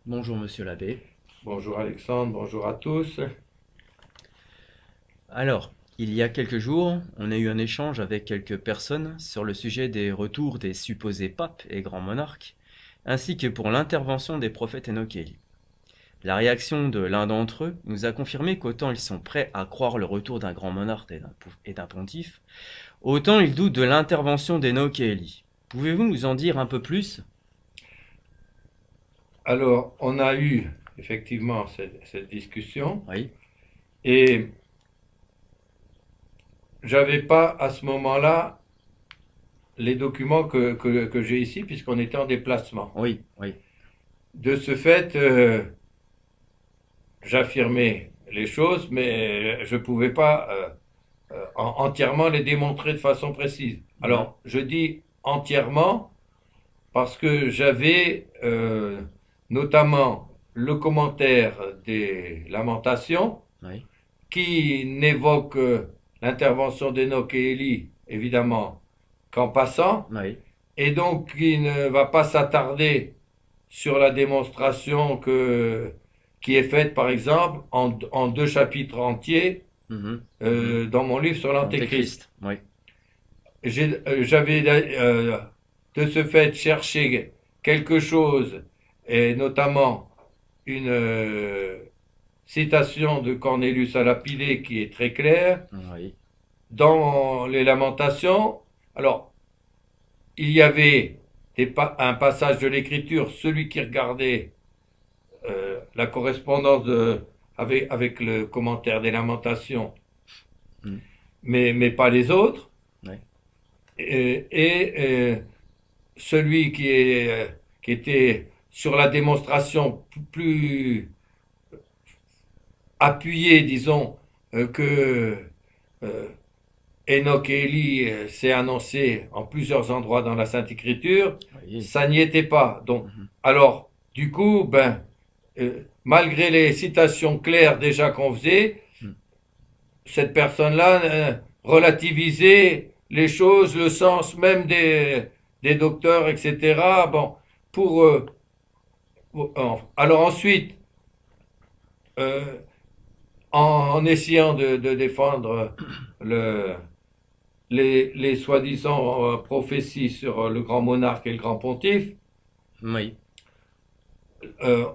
Bonjour Monsieur l'abbé. Bonjour Alexandre, bonjour à tous. Alors, il y a quelques jours, on a eu un échange avec quelques personnes sur le sujet des retours des supposés papes et grands monarques, ainsi que pour l'intervention des prophètes Enoch et Élie. La réaction de l'un d'entre eux nous a confirmé qu'autant ils sont prêts à croire le retour d'un grand monarque et d'un pontife, autant ils doutent de l'intervention d'Enoch et Élie. Pouvez-vous nous en dire un peu plus? Alors, on a eu effectivement cette discussion Oui, et j'avais pas à ce moment-là les documents que j'ai ici puisqu'on était en déplacement. oui, oui. De ce fait, j'affirmais les choses, mais je pouvais pas entièrement les démontrer de façon précise. Mhm. Alors, je dis entièrement parce que j'avais notamment le commentaire des Lamentations Oui, qui n'évoque l'intervention d'Enoch et Élie, évidemment, qu'en passant, oui, et donc qui ne va pas s'attarder sur la démonstration qui est faite, par exemple, en deux chapitres entiers mhm, mhm. dans mon livre sur l'Antéchrist. L'Antéchrist, oui. J'avais de ce fait cherché quelque chose, et notamment une citation de Cornelius à Lapidé qui est très claire. Oui, Dans les Lamentations, alors, il y avait un passage de l'Écriture, celui qui regardait la correspondance avec le commentaire des Lamentations, mhm, mais pas les autres, oui. et celui qui était sur la démonstration plus appuyé, disons, que euh, Enoch et Élie s'est annoncé en plusieurs endroits dans la Sainte Écriture, Oui. ça n'y était pas. Donc, Mhm. alors, du coup, malgré les citations claires déjà qu'on faisait, Mm. cette personne-là relativisait les choses, le sens même des docteurs, etc. Bon, pour alors ensuite, euh, en essayant de défendre le, les soi-disant prophéties sur le grand monarque et le grand pontife, Oui. euh,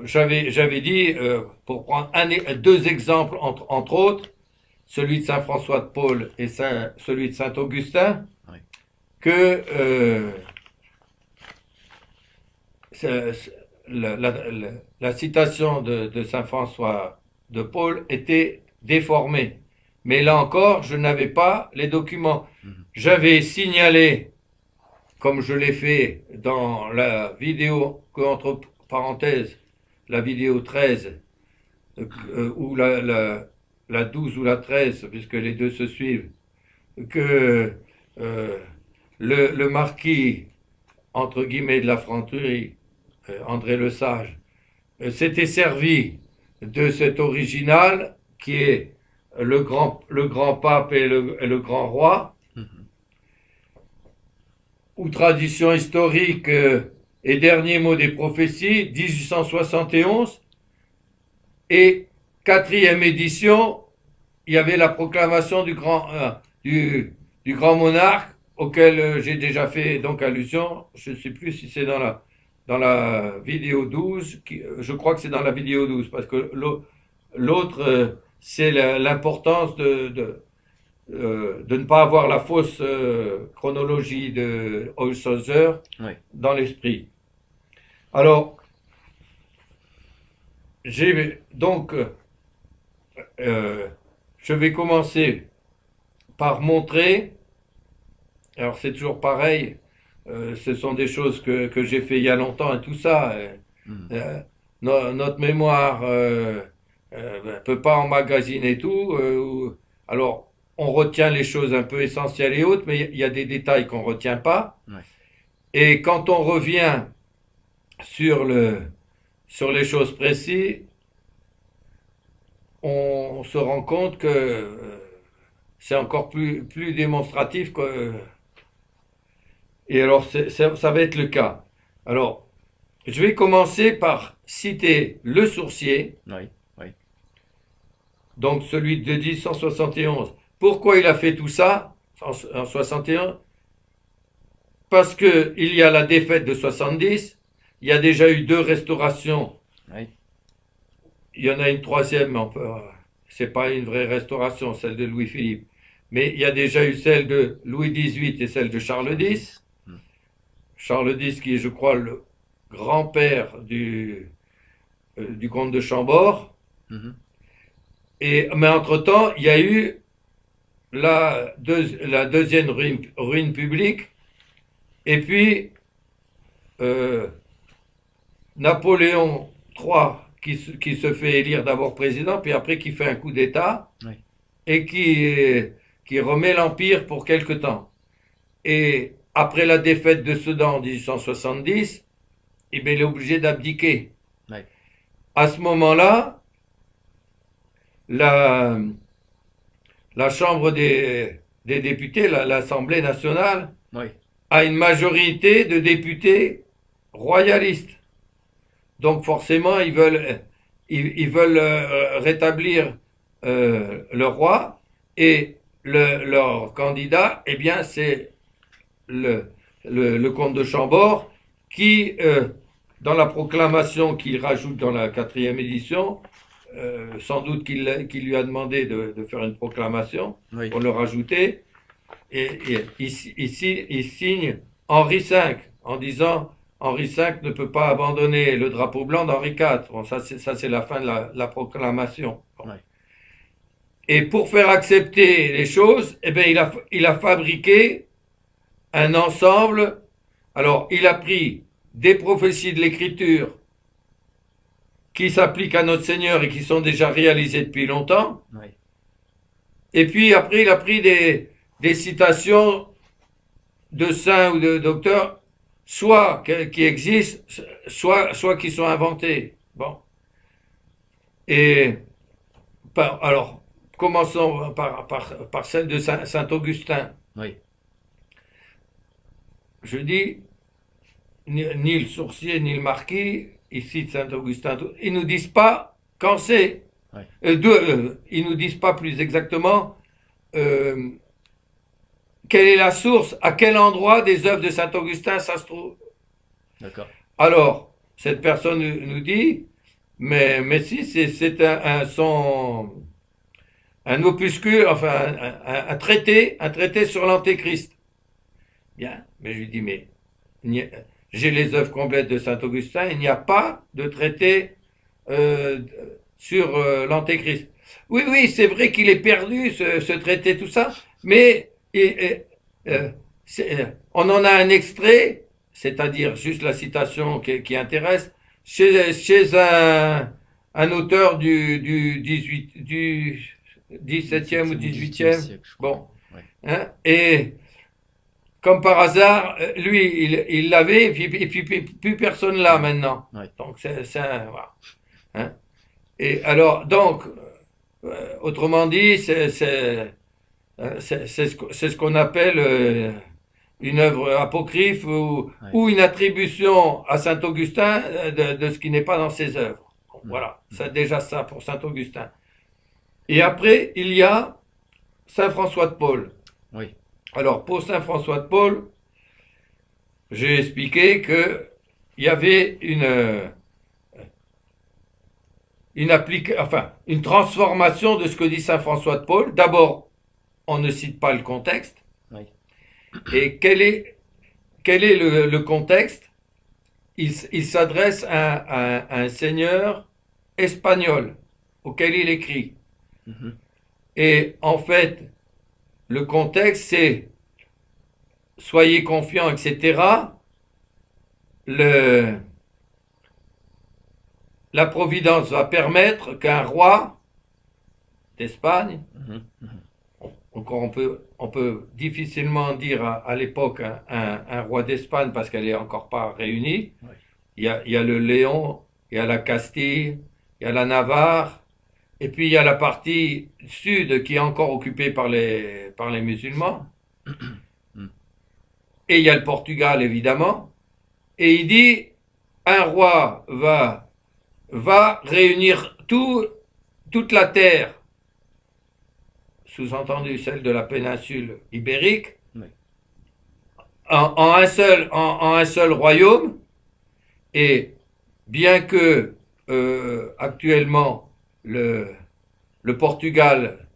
j'avais dit, pour prendre deux exemples entre autres, celui de Saint François de Paul et celui de Saint Augustin, Oui. que la citation de Saint François de Paul était déformée. Mais là encore, je n'avais pas les documents. Mhm. J'avais signalé, comme je l'ai fait dans la vidéo, que entre parenthèses, la vidéo 13, ou la 12 ou la 13, puisque les deux se suivent, que euh, le marquis, entre guillemets, de la Franturie, André Le Sage, s'était servi de cet original qui est le grand pape et le grand roi, Mhm. ou tradition historique et dernier mot des prophéties, 1871, et quatrième édition, il y avait la proclamation du grand monarque auquel j'ai déjà fait donc allusion. Je ne sais plus si c'est dans la vidéo 12, je crois que c'est dans la vidéo 12, parce que l'autre, c'est l'importance de ne pas avoir la fausse chronologie de Holshouser Oui. dans l'esprit. Alors, j'ai donc, euh, je vais commencer par montrer, alors c'est toujours pareil, ce sont des choses que j'ai fait il y a longtemps et tout ça. Mhm. Notre mémoire peut pas emmagasiner tout. Alors, on retient les choses un peu essentielles et autres, mais il y a des détails qu'on retient pas. Ouais. Et quand on revient sur sur les choses précises, on se rend compte que c'est encore plus démonstratif que, et alors ça va être le cas. Alors, Je vais commencer par citer le sourcier, Oui, oui, donc celui de 1871. Pourquoi il a fait tout ça en 61? Parce qu'il y a la défaite de 70, il y a déjà eu 2 restaurations, oui. il y en a une troisième, mais c'est pas une vraie restauration, celle de Louis-Philippe. Mais il y a déjà eu celle de Louis XVIII et celle de Charles X. Hmm. Charles X qui est, je crois, le grand-père du comte de Chambord. Mhm. Mais entre-temps, il y a eu la deuxième ruine publique. Et puis, Napoléon III qui se fait élire d'abord président, puis après qui fait un coup d'État Oui, et qui remet l'Empire pour quelque temps. Et après la défaite de Sedan en 1870, il est obligé d'abdiquer. oui, À ce moment-là, la, la Chambre des députés, l'Assemblée nationale, oui, a une majorité de députés royalistes. Donc forcément, ils veulent rétablir le roi et leur candidat, eh bien, c'est le comte de Chambord qui, dans la proclamation qu'il rajoute dans la 4e édition, sans doute qu'il lui a demandé de faire une proclamation oui. pour le rajouter, et il signe Henri V en disant Henri V ne peut pas abandonner le drapeau blanc d'Henri IV. Bon, ça c'est la fin de la proclamation. Bon. Ouais. Et pour faire accepter les choses, eh bien, il a fabriqué un ensemble. Alors, il a pris des prophéties de l'Écriture qui s'appliquent à notre Seigneur et qui sont déjà réalisées depuis longtemps. Oui. Et puis après, il a pris des citations de saints ou de docteurs, soit qui existent, soit qui sont inventées. Bon. Et alors, commençons par celle de Saint-Augustin. Oui. Je dis, ni le sourcier, ni le marquis, ici de Saint-Augustin, ils nous disent pas quand c'est. Ouais. Ils nous disent pas plus exactement quelle est la source, à quel endroit des œuvres de Saint-Augustin ça se trouve. D'accord. Alors, cette personne nous dit, mais si, c'est un opuscule, enfin un traité sur l'Antéchrist. Bien, mais je lui dis, mais j'ai les œuvres complètes de Saint-Augustin, il n'y a pas de traité sur l'Antéchrist. Oui, oui, c'est vrai qu'il est perdu, ce traité, tout ça, mais on en a un extrait, c'est-à-dire juste la citation qui intéresse, chez un auteur du 17e ou 18e. siècle, je crois. Bon. Ouais. Hein, et comme par hasard, lui, il l'avait, et puis plus personne l'a maintenant. Ouais. Donc, voilà. Hein. Et alors, donc, autrement dit, c'est ce qu'on appelle une œuvre apocryphe ou une attribution à Saint Augustin de ce qui n'est pas dans ses œuvres. Bon, voilà, c'est déjà ça pour Saint Augustin. Et après, il y a Saint François de Paul. Oui. Alors, pour Saint François de Paul, j'ai expliqué qu'il y avait une transformation de ce que dit Saint François de Paul. D'abord, on ne cite pas le contexte. Oui. Et quel est le contexte? Il s'adresse à un seigneur espagnol auquel il écrit. Mhm. Et en fait, le contexte, c'est soyez confiants, etc. La Providence va permettre qu'un roi d'Espagne, Mhm. encore on peut difficilement dire à l'époque un roi d'Espagne parce qu'elle n'est encore pas réunie. Ouais. Il y a le Léon, il y a la Castille, il y a la Navarre, et puis il y a la partie sud qui est encore occupée par les musulmans. Et il y a le Portugal, évidemment. Et il dit, un roi va réunir toute la terre, sous-entendu celle de la péninsule ibérique, Oui. en un seul royaume, et bien que actuellement le Portugal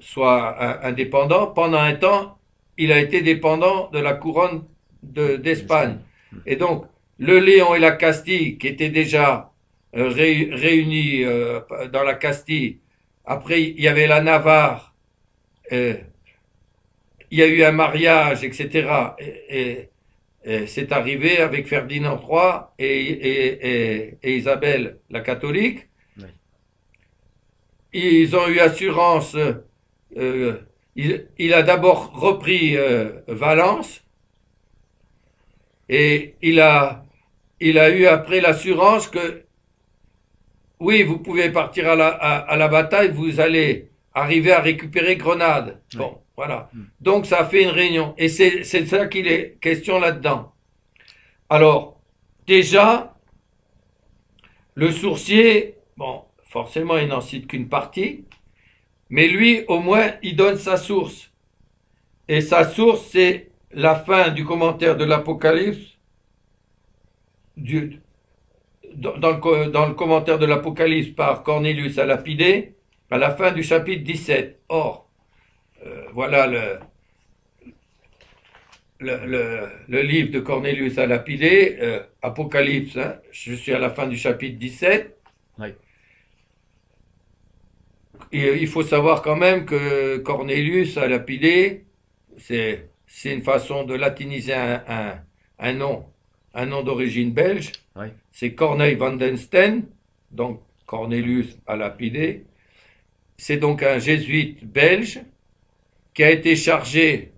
soit indépendant, pendant un temps, il a été dépendant de la couronne d'Espagne. Et donc, le Léon et la Castille, qui étaient déjà réunis dans la Castille, après il y avait la Navarre, il y a eu un mariage, etc. Et c'est arrivé avec Ferdinand III et Isabelle la catholique. Oui. Ils ont eu assurance. Il a d'abord repris Valence et il a eu après l'assurance que oui, vous pouvez partir à la bataille, vous allez arriver à récupérer Grenade. Oui. Bon, voilà. Donc ça a fait une réunion et c'est ça qu'il est question là-dedans. Alors, déjà, le sourcier, bon, forcément il n'en cite qu'une partie, mais lui, au moins, il donne sa source. Et sa source, c'est la fin du commentaire de l'Apocalypse, dans le commentaire de l'Apocalypse par Cornelius à Lapidé, à la fin du chapitre 17. Or, voilà le livre de Cornelius à Lapidé, Apocalypse, hein, je suis à la fin du chapitre 17. Oui. Et il faut savoir quand même que Cornelius à Lapidé, c'est une façon de latiniser un nom d'origine belge. Oui. C'est Corneille van den Steen, donc Cornelius à Lapidé. C'est donc un jésuite belge qui a été chargé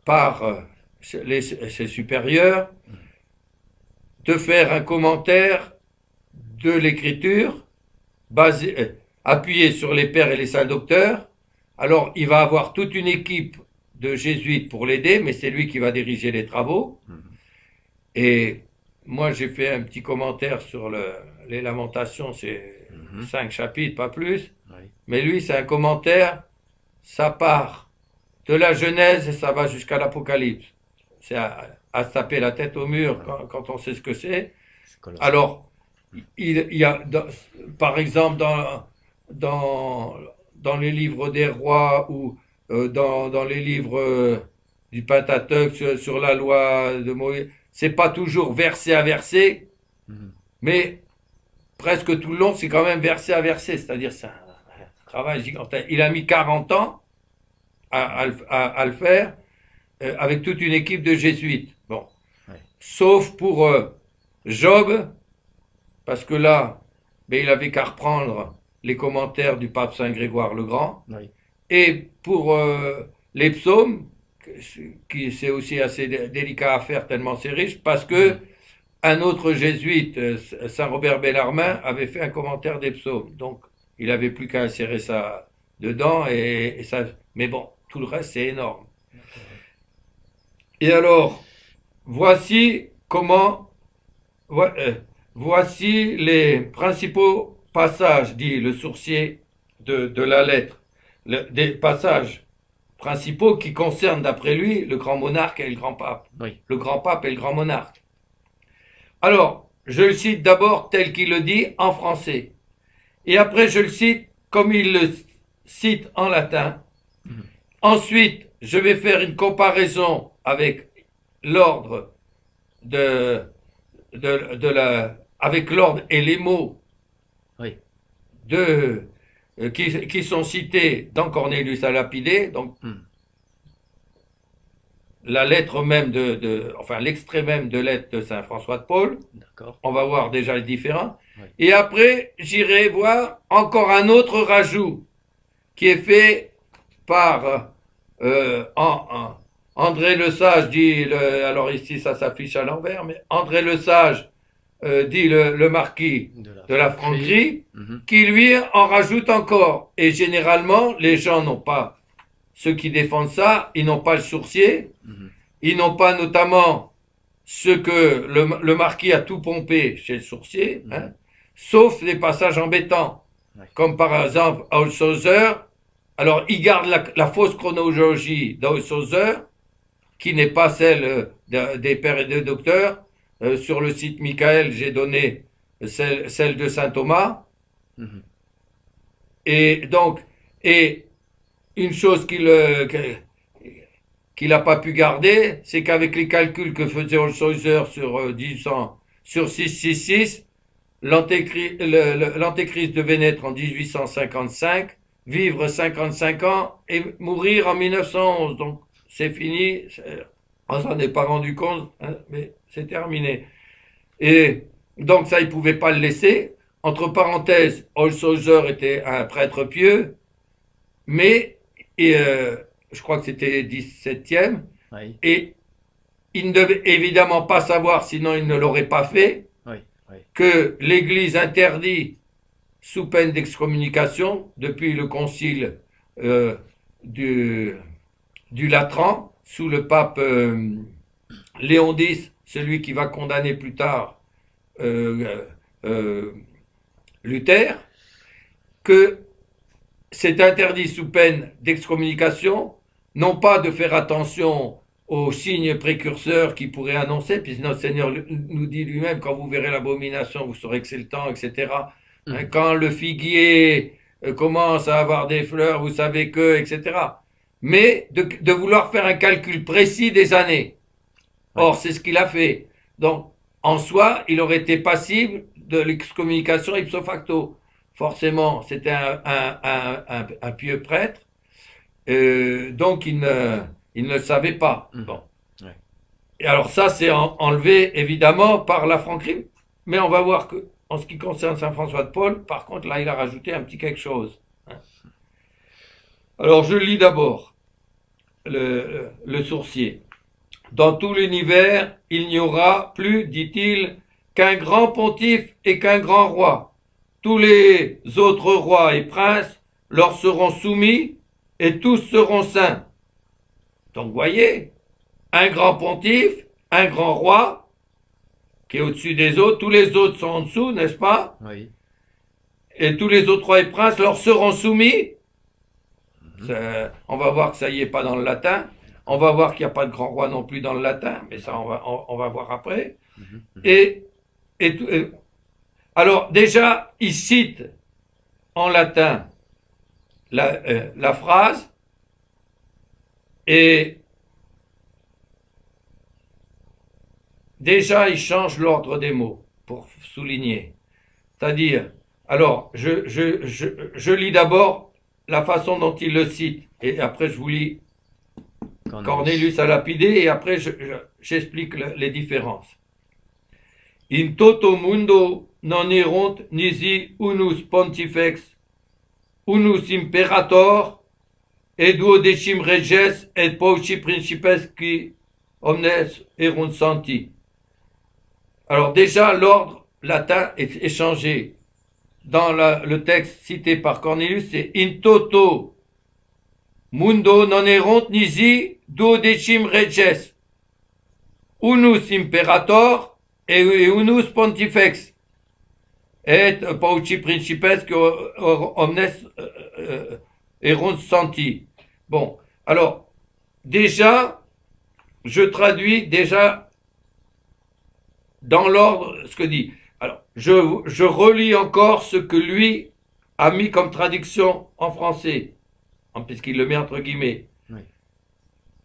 par ses supérieurs de faire un commentaire de l'écriture appuyé sur les pères et les saints docteurs. Alors il va avoir toute une équipe de jésuites pour l'aider, mais c'est lui qui va diriger les travaux. Et moi j'ai fait un petit commentaire sur les Lamentations, c'est 5 chapitres, pas plus. Oui. Mais lui c'est un commentaire, ça part de la Genèse et ça va jusqu'à l'Apocalypse. C'est à se taper la tête au mur quand on sait ce que c'est. Alors, il y a, par exemple, dans les livres des rois ou dans les livres du Pentateuque sur la loi de Moïse, c'est pas toujours verset à verset, mais presque tout le long, c'est quand même verset à verset, c'est-à-dire c'est un travail gigantesque. Il a mis 40 ans à le faire avec toute une équipe de jésuites. Bon. Ouais. Sauf pour Job, parce que là, ben, il avait qu'à reprendre les commentaires du pape Saint Grégoire le Grand. Oui. Et pour les psaumes, qui c'est aussi assez délicat à faire tellement c'est riche, parce que un autre jésuite, Saint Robert Bellarmin, avait fait un commentaire des psaumes. Donc, il n'avait plus qu'à insérer ça dedans, et ça. Mais bon, tout le reste, c'est énorme. Et alors, voici voici les principaux passages, dit le sourcier de la lettre, des passages principaux qui concernent, d'après lui, le grand monarque et le grand pape. Oui. Le grand pape et le grand monarque. Alors, je le cite d'abord tel qu'il le dit en français. Et après, je le cite comme il le cite en latin. Ensuite, je vais faire une comparaison avec l'ordre avec l'ordre et les mots Oui. qui sont cités dans Cornelius à Lapidé, donc la lettre même enfin l'extrait même de lettre de Saint François de Paul. D'accord. On va voir déjà les différents. Oui. Et après, j'irai voir encore un autre rajout qui est fait par André Lesage, dit, alors ici ça s'affiche à l'envers, mais André Lesage dit le marquis de la Franquerie, qui lui en rajoute encore. Et généralement, les gens n'ont pas, ceux qui défendent ça, ils n'ont pas le sourcier, ils n'ont pas notamment ce que le marquis a tout pompé chez le sourcier, hein, sauf les passages embêtants, comme par exemple Holshouser. Alors, il garde la fausse chronologie d'Holshouser, qui n'est pas celle des pères et des docteurs. Sur le site Michael, j'ai donné celle de saint Thomas. Et donc, et une chose qu'il n'a pas pu garder, c'est qu'avec les calculs que faisait Holshouser sur 666, l'antéchrist devait naître en 1855, vivre 55 ans et mourir en 1911. Donc, c'est fini. On s'en est pas rendu compte, hein, mais c'est terminé. Et donc, ça, il pouvait pas le laisser. Entre parenthèses, Holshouser était un prêtre pieux, mais je crois que c'était 17e, Oui. et il ne devait évidemment pas savoir, sinon il ne l'aurait pas fait, Oui. Oui. que l'Église interdit, sous peine d'excommunication, depuis le concile du Latran, sous le pape Léon X, celui qui va condamner plus tard Luther, que c'est interdit sous peine d'excommunication, non pas de faire attention aux signes précurseurs qui pourraient annoncer, puisque notre Seigneur nous dit lui-même, quand vous verrez l'abomination, vous saurez que c'est le temps, etc. Hein, quand le figuier commence à avoir des fleurs, vous savez que, etc. Mais de vouloir faire un calcul précis des années. Or, c'est ce qu'il a fait. Donc, en soi, il aurait été passible de l'excommunication ipso facto. Forcément, c'était un pieux prêtre, donc il ne le savait pas. Bon. Ouais. Et alors ça, c'est enlevé évidemment par la franquerie, mais on va voir que, en ce qui concerne Saint François de Paul, par contre, là, il a rajouté un petit quelque chose. Alors, je lis d'abord le sourcier. Dans tout l'univers, il n'y aura plus, dit-il, qu'un grand pontife et qu'un grand roi. Tous les autres rois et princes leur seront soumis et tous seront saints. Donc, voyez, un grand pontife, un grand roi, qui est au-dessus des autres, tous les autres sont en dessous, n'est-ce pas? Oui. Et tous les autres rois et princes leur seront soumis. On va voir que ça y est pas dans le latin. On va voir qu'il n'y a pas de grand roi non plus dans le latin, mais ça on va voir après. Alors déjà, il cite en latin la phrase et déjà il change l'ordre des mots pour souligner. C'est-à-dire, alors je lis d'abord la façon dont il le cite et après je vous lis Cornelius a lapidé et après j'explique les différences. In toto mundo non erunt nisi unus pontifex, unus imperator, et duodecim reges et pauci principes qui omnes erunt santi. Alors déjà, l'ordre latin est changé. Dans le texte cité par Cornelius, c'est in toto mundo non erunt nisi duodecim reges, unus imperator et unus pontifex, et pauci principes que omnes erunt santi. Bon, alors, déjà, je traduis déjà dans l'ordre ce que dit. Alors, je relis encore ce que lui a mis comme traduction en français, puisqu'il le met entre guillemets. Oui.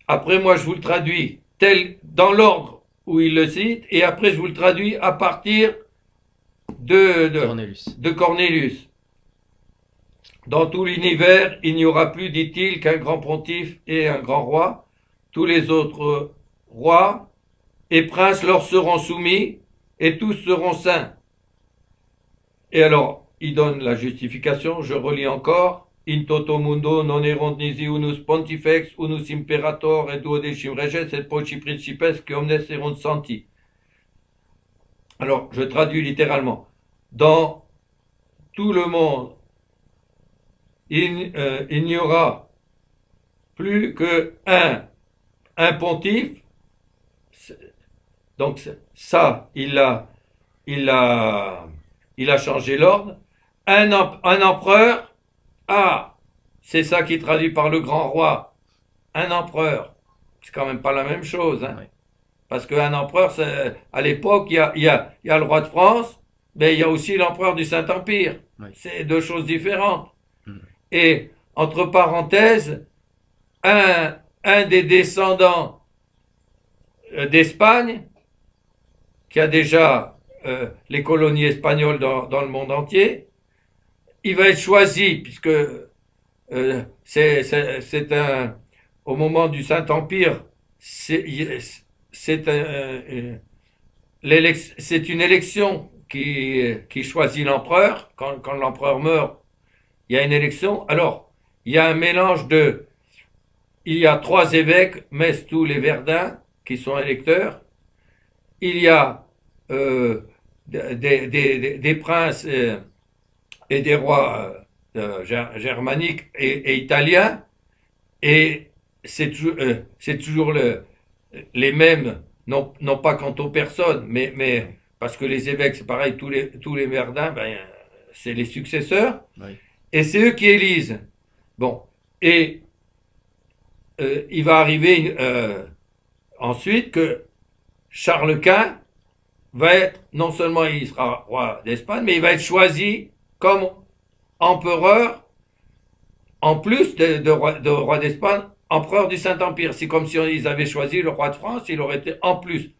Après, moi, je vous le traduis tel dans l'ordre où il le cite, et après, je vous le traduis à partir de Cornelius. Dans tout l'univers, il n'y aura plus, dit-il, qu'un grand pontife et un grand roi. Tous les autres rois et princes leur seront soumis, et tous seront saints. Et alors, il donne la justification, je relis encore. In toto mundo non erunt nisi unus pontifex, unus imperator, et duodecim reges, et pauci principes, que omnes erunt santi. Alors, je traduis littéralement. Dans tout le monde, il n'y aura plus que un pontife, Donc ça, il a, il a changé l'ordre. Un empereur, ah, c'est ça qui est traduit par le grand roi. Un empereur, c'est quand même pas la même chose, hein. Ouais. Parce qu'un empereur, à l'époque, il y a le roi de France, mais il y a aussi l'empereur du Saint-Empire. Ouais. C'est deux choses différentes. Mm. Et, entre parenthèses, un des descendants d'Espagne, qui a déjà les colonies espagnoles dans le monde entier, il va être choisi, puisque c'est un, au moment du Saint-Empire, c'est c'est une élection qui choisit l'empereur. Quand l'empereur meurt, il y a une élection. Alors, il y a un mélange de... Il y a trois évêques, Metz, Toul et Verdun, qui sont électeurs. Il y a des princes et des rois germaniques et italiens. Et c'est toujours les mêmes, non pas quant aux personnes, mais parce que les évêques, c'est pareil, tous les Verdun, ben, c'est les successeurs. Ouais. Et c'est eux qui élisent. Bon. Et il va arriver ensuite que Charles Quint va être, non seulement il sera roi d'Espagne, mais il va être choisi comme empereur, en plus de roi d'Espagne, empereur du Saint-Empire. C'est comme si ils avaient choisi le roi de France, il aurait été en plus.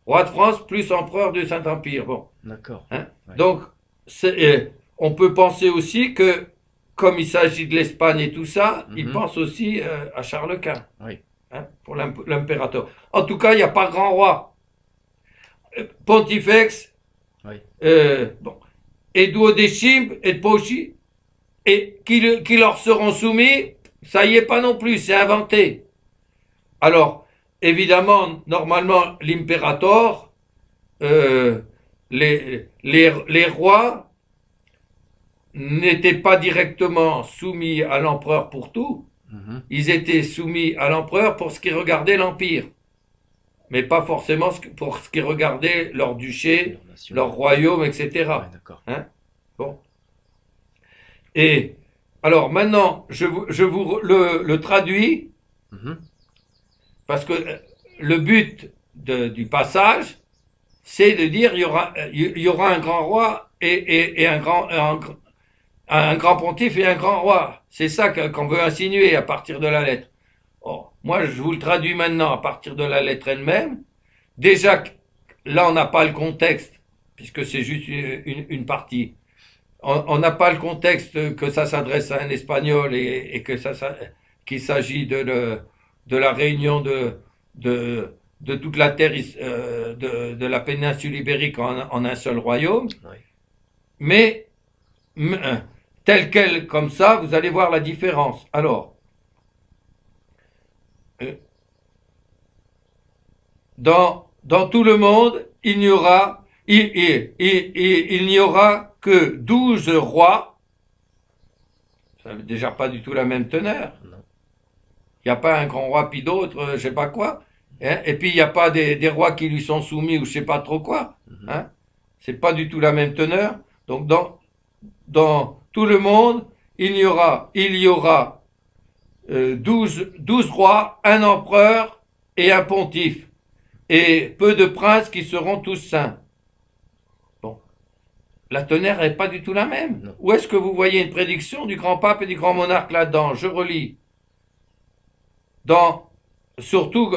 Roi de France plus empereur du Saint-Empire. Bon. D'accord. Hein? Ouais. Donc, on peut penser aussi que, comme il s'agit de l'Espagne et tout ça, il pense aussi à Charles Quint, Oui. hein, pour l'impérateur. En tout cas, il n'y a pas grand roi. Pontifex, Oui. bon, et duodécime et pochi, et qui leur seront soumis, ça y est pas non plus, c'est inventé. Alors, évidemment, normalement, l'impérator, les rois n'étaient pas directement soumis à l'empereur pour tout, ils étaient soumis à l'empereur pour ce qui regardait l'empire, mais pas forcément pour ce qui regardait leur duché, leur royaume, etc. Ouais, d'accord. Hein? Bon. Et alors maintenant, je vous le traduis, parce que le but du passage, c'est de dire il y aura un grand roi et un grand pontife et un grand roi. C'est ça qu'on veut insinuer à partir de la lettre. Oh, moi, je vous le traduis maintenant à partir de la lettre elle-même. Déjà, là, on n'a pas le contexte, puisque c'est juste une partie. On n'a pas le contexte que ça s'adresse à un Espagnol et que qu'il s'agit de la réunion de toute la terre de la péninsule ibérique en un seul royaume. Oui. Mais tel quel comme ça, vous allez voir la différence. Alors, dans tout le monde, il n'y aura que 12 rois. Ça veut déjà pas du tout la même teneur. Il n'y a pas un grand roi puis d'autres, je sais pas quoi. Hein? Et puis il n'y a pas des rois qui lui sont soumis ou je sais pas trop quoi. Hein? C'est pas du tout la même teneur. Donc dans tout le monde, il y aura 12 rois, un empereur et un pontife. Et peu de princes qui seront tous saints. Bon. La teneur n'est pas du tout la même. Non. Où est-ce que vous voyez une prédiction du grand pape et du grand monarque là-dedans? Je relis. Surtout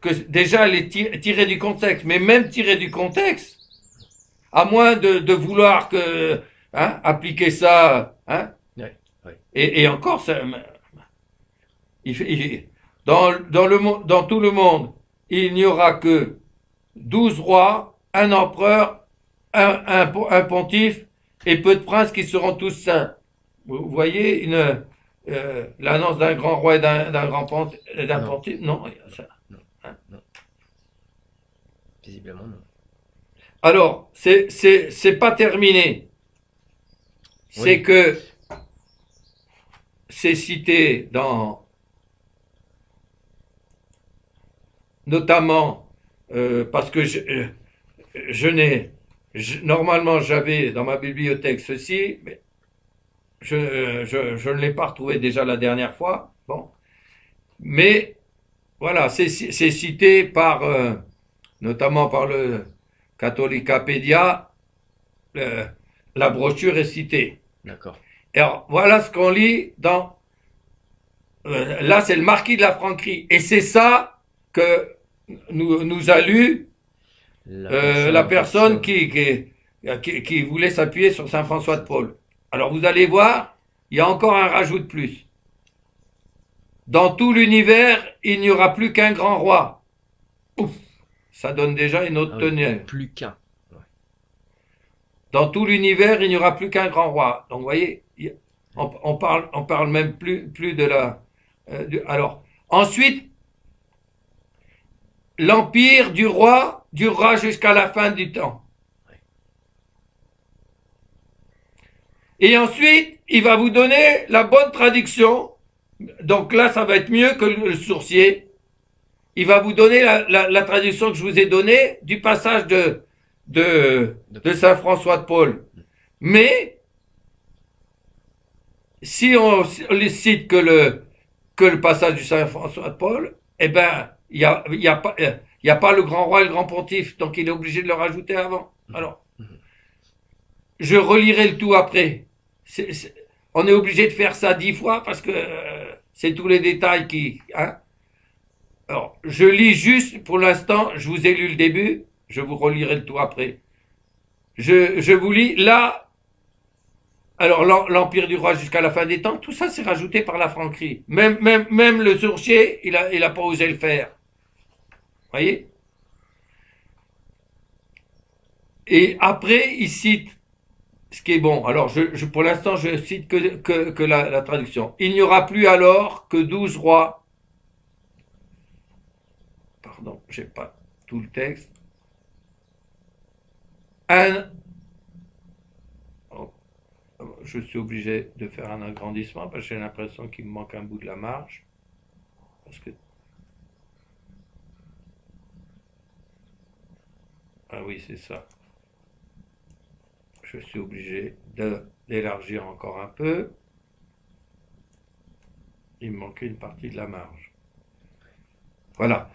que déjà elle est tirée du contexte, mais même tirée du contexte, à moins de vouloir appliquer ça, hein, Ouais. Ouais. et encore, ça, dans tout le monde, il n'y aura que 12 rois, un empereur, un pontife et peu de princes qui seront tous saints. Vous voyez l'annonce d'un grand roi et d'un grand pontife? Non, ça. Non. Non. Visiblement, non. Alors, c'est pas terminé. C'est que c'est cité notamment parce que normalement j'avais dans ma bibliothèque ceci, mais je ne l'ai pas retrouvé déjà la dernière fois. Bon, mais voilà, c'est cité par, notamment par le Catholicapédia, la brochure est citée. D'accord. Alors voilà ce qu'on lit dans, là c'est le marquis de la Franquerie, et c'est ça que nous a lu la personne qui voulait s'appuyer sur Saint François de Paul. Alors vous allez voir, il y a encore un rajout de plus. Dans tout l'univers, il n'y aura plus qu'un grand roi. Ouf, ça donne déjà une autre tenue. Plus qu'un. Ouais. Dans tout l'univers, il n'y aura plus qu'un grand roi. Donc vous voyez, on parle même plus de la... alors, ensuite, l'empire du roi durera jusqu'à la fin du temps. Et ensuite, il va vous donner la bonne traduction. Donc là, ça va être mieux que le sourcier. Il va vous donner la traduction que je vous ai donnée du passage de Saint François de Paul. Mais, si on cite que le passage du Saint François de Paul, eh ben, il y a pas le grand roi et le grand pontife, donc il est obligé de le rajouter avant. Alors, je relirai le tout après. On est obligé de faire ça 10 fois parce que c'est tous les détails qui... Hein. Alors, je lis juste, pour l'instant, je vous ai lu le début, je vous relirai le tout après. Je vous lis, là, alors l'empire du roi jusqu'à la fin des temps, tout ça c'est rajouté par la Franquerie. Même le sourcier, il a pas osé le faire. Voyez? Et après, il cite ce qui est bon. Alors, pour l'instant, je cite que la traduction. Il n'y aura plus alors que 12 rois. Pardon, j'ai pas tout le texte. Je suis obligé de faire un agrandissement parce que j'ai l'impression qu'il me manque un bout de la marge. Parce que... Ah oui, c'est ça. Je suis obligé d'élargir encore un peu. Il me manquait une partie de la marge. Voilà.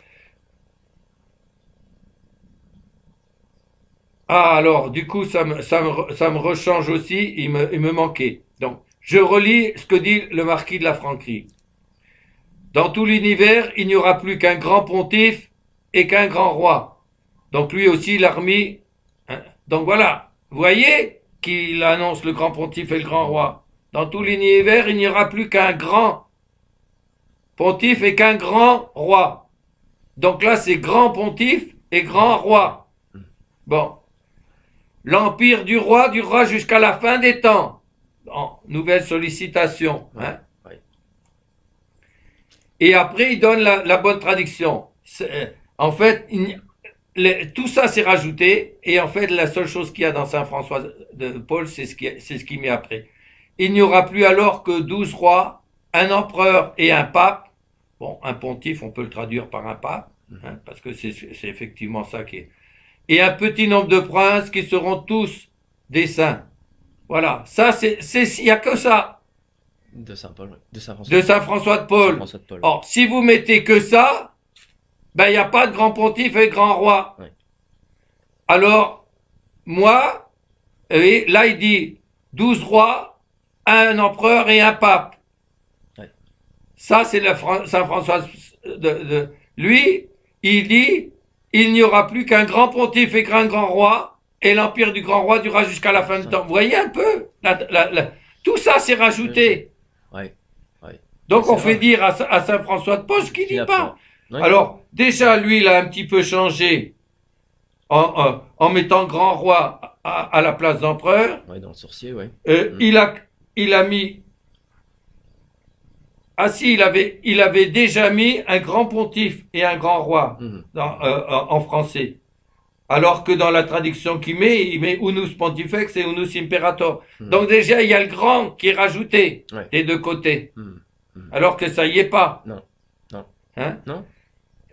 Ah, alors, du coup, ça me rechange aussi, il me manquait. Donc, je relis ce que dit le marquis de la Franquerie. Dans tout l'univers, il n'y aura plus qu'un grand pontife et qu'un grand roi. Donc, lui aussi, il a remis... Hein. Donc, voilà. Vous voyez qu'il annonce le grand pontife et le grand roi. Dans tout l'univers, il n'y aura plus qu'un grand pontife et qu'un grand roi. Donc là, c'est grand pontife et grand roi. Bon. L'empire du roi durera jusqu'à la fin des temps. Bon, nouvelle sollicitation. Hein. Ouais. Et après, il donne la bonne traduction. En fait, tout ça c'est rajouté. Et en fait, la seule chose qu'il y a dans Saint François de Paul, c'est ce qu'il met après. Il n'y aura plus alors que 12 rois, un empereur et un pape. Bon, un pontife, on peut le traduire par un pape. Hein, parce que c'est effectivement ça qui est... Et un petit nombre de princes qui seront tous des saints. Voilà, ça il n'y a que ça. De Saint Paul, de Saint François de Paul. Saint François de Paul. Or, si vous mettez que ça, ben il n'y a pas de grand pontife et de grand roi. Oui. Alors, moi, là il dit 12 rois, un empereur et un pape. Oui. Ça c'est Saint François lui, il dit il n'y aura plus qu'un grand pontife et qu'un grand roi, et l'empire du grand roi durera jusqu'à la fin du temps. Vous voyez un peu tout ça c'est rajouté. Oui. Donc on fait dire à Saint François de Paul ce qu'il dit pas. Oui. Alors, déjà, lui, il a un petit peu changé en mettant grand roi à la place d'empereur. Oui, dans le sourcier, oui. Il a mis... Ah si, il avait déjà mis un grand pontife et un grand roi en français. Alors que dans la traduction qu'il met, il met unus pontifex et unus imperator. Donc déjà, il y a le grand qui est rajouté des deux côtés. Alors que ça y est pas. Non. Hein? Non.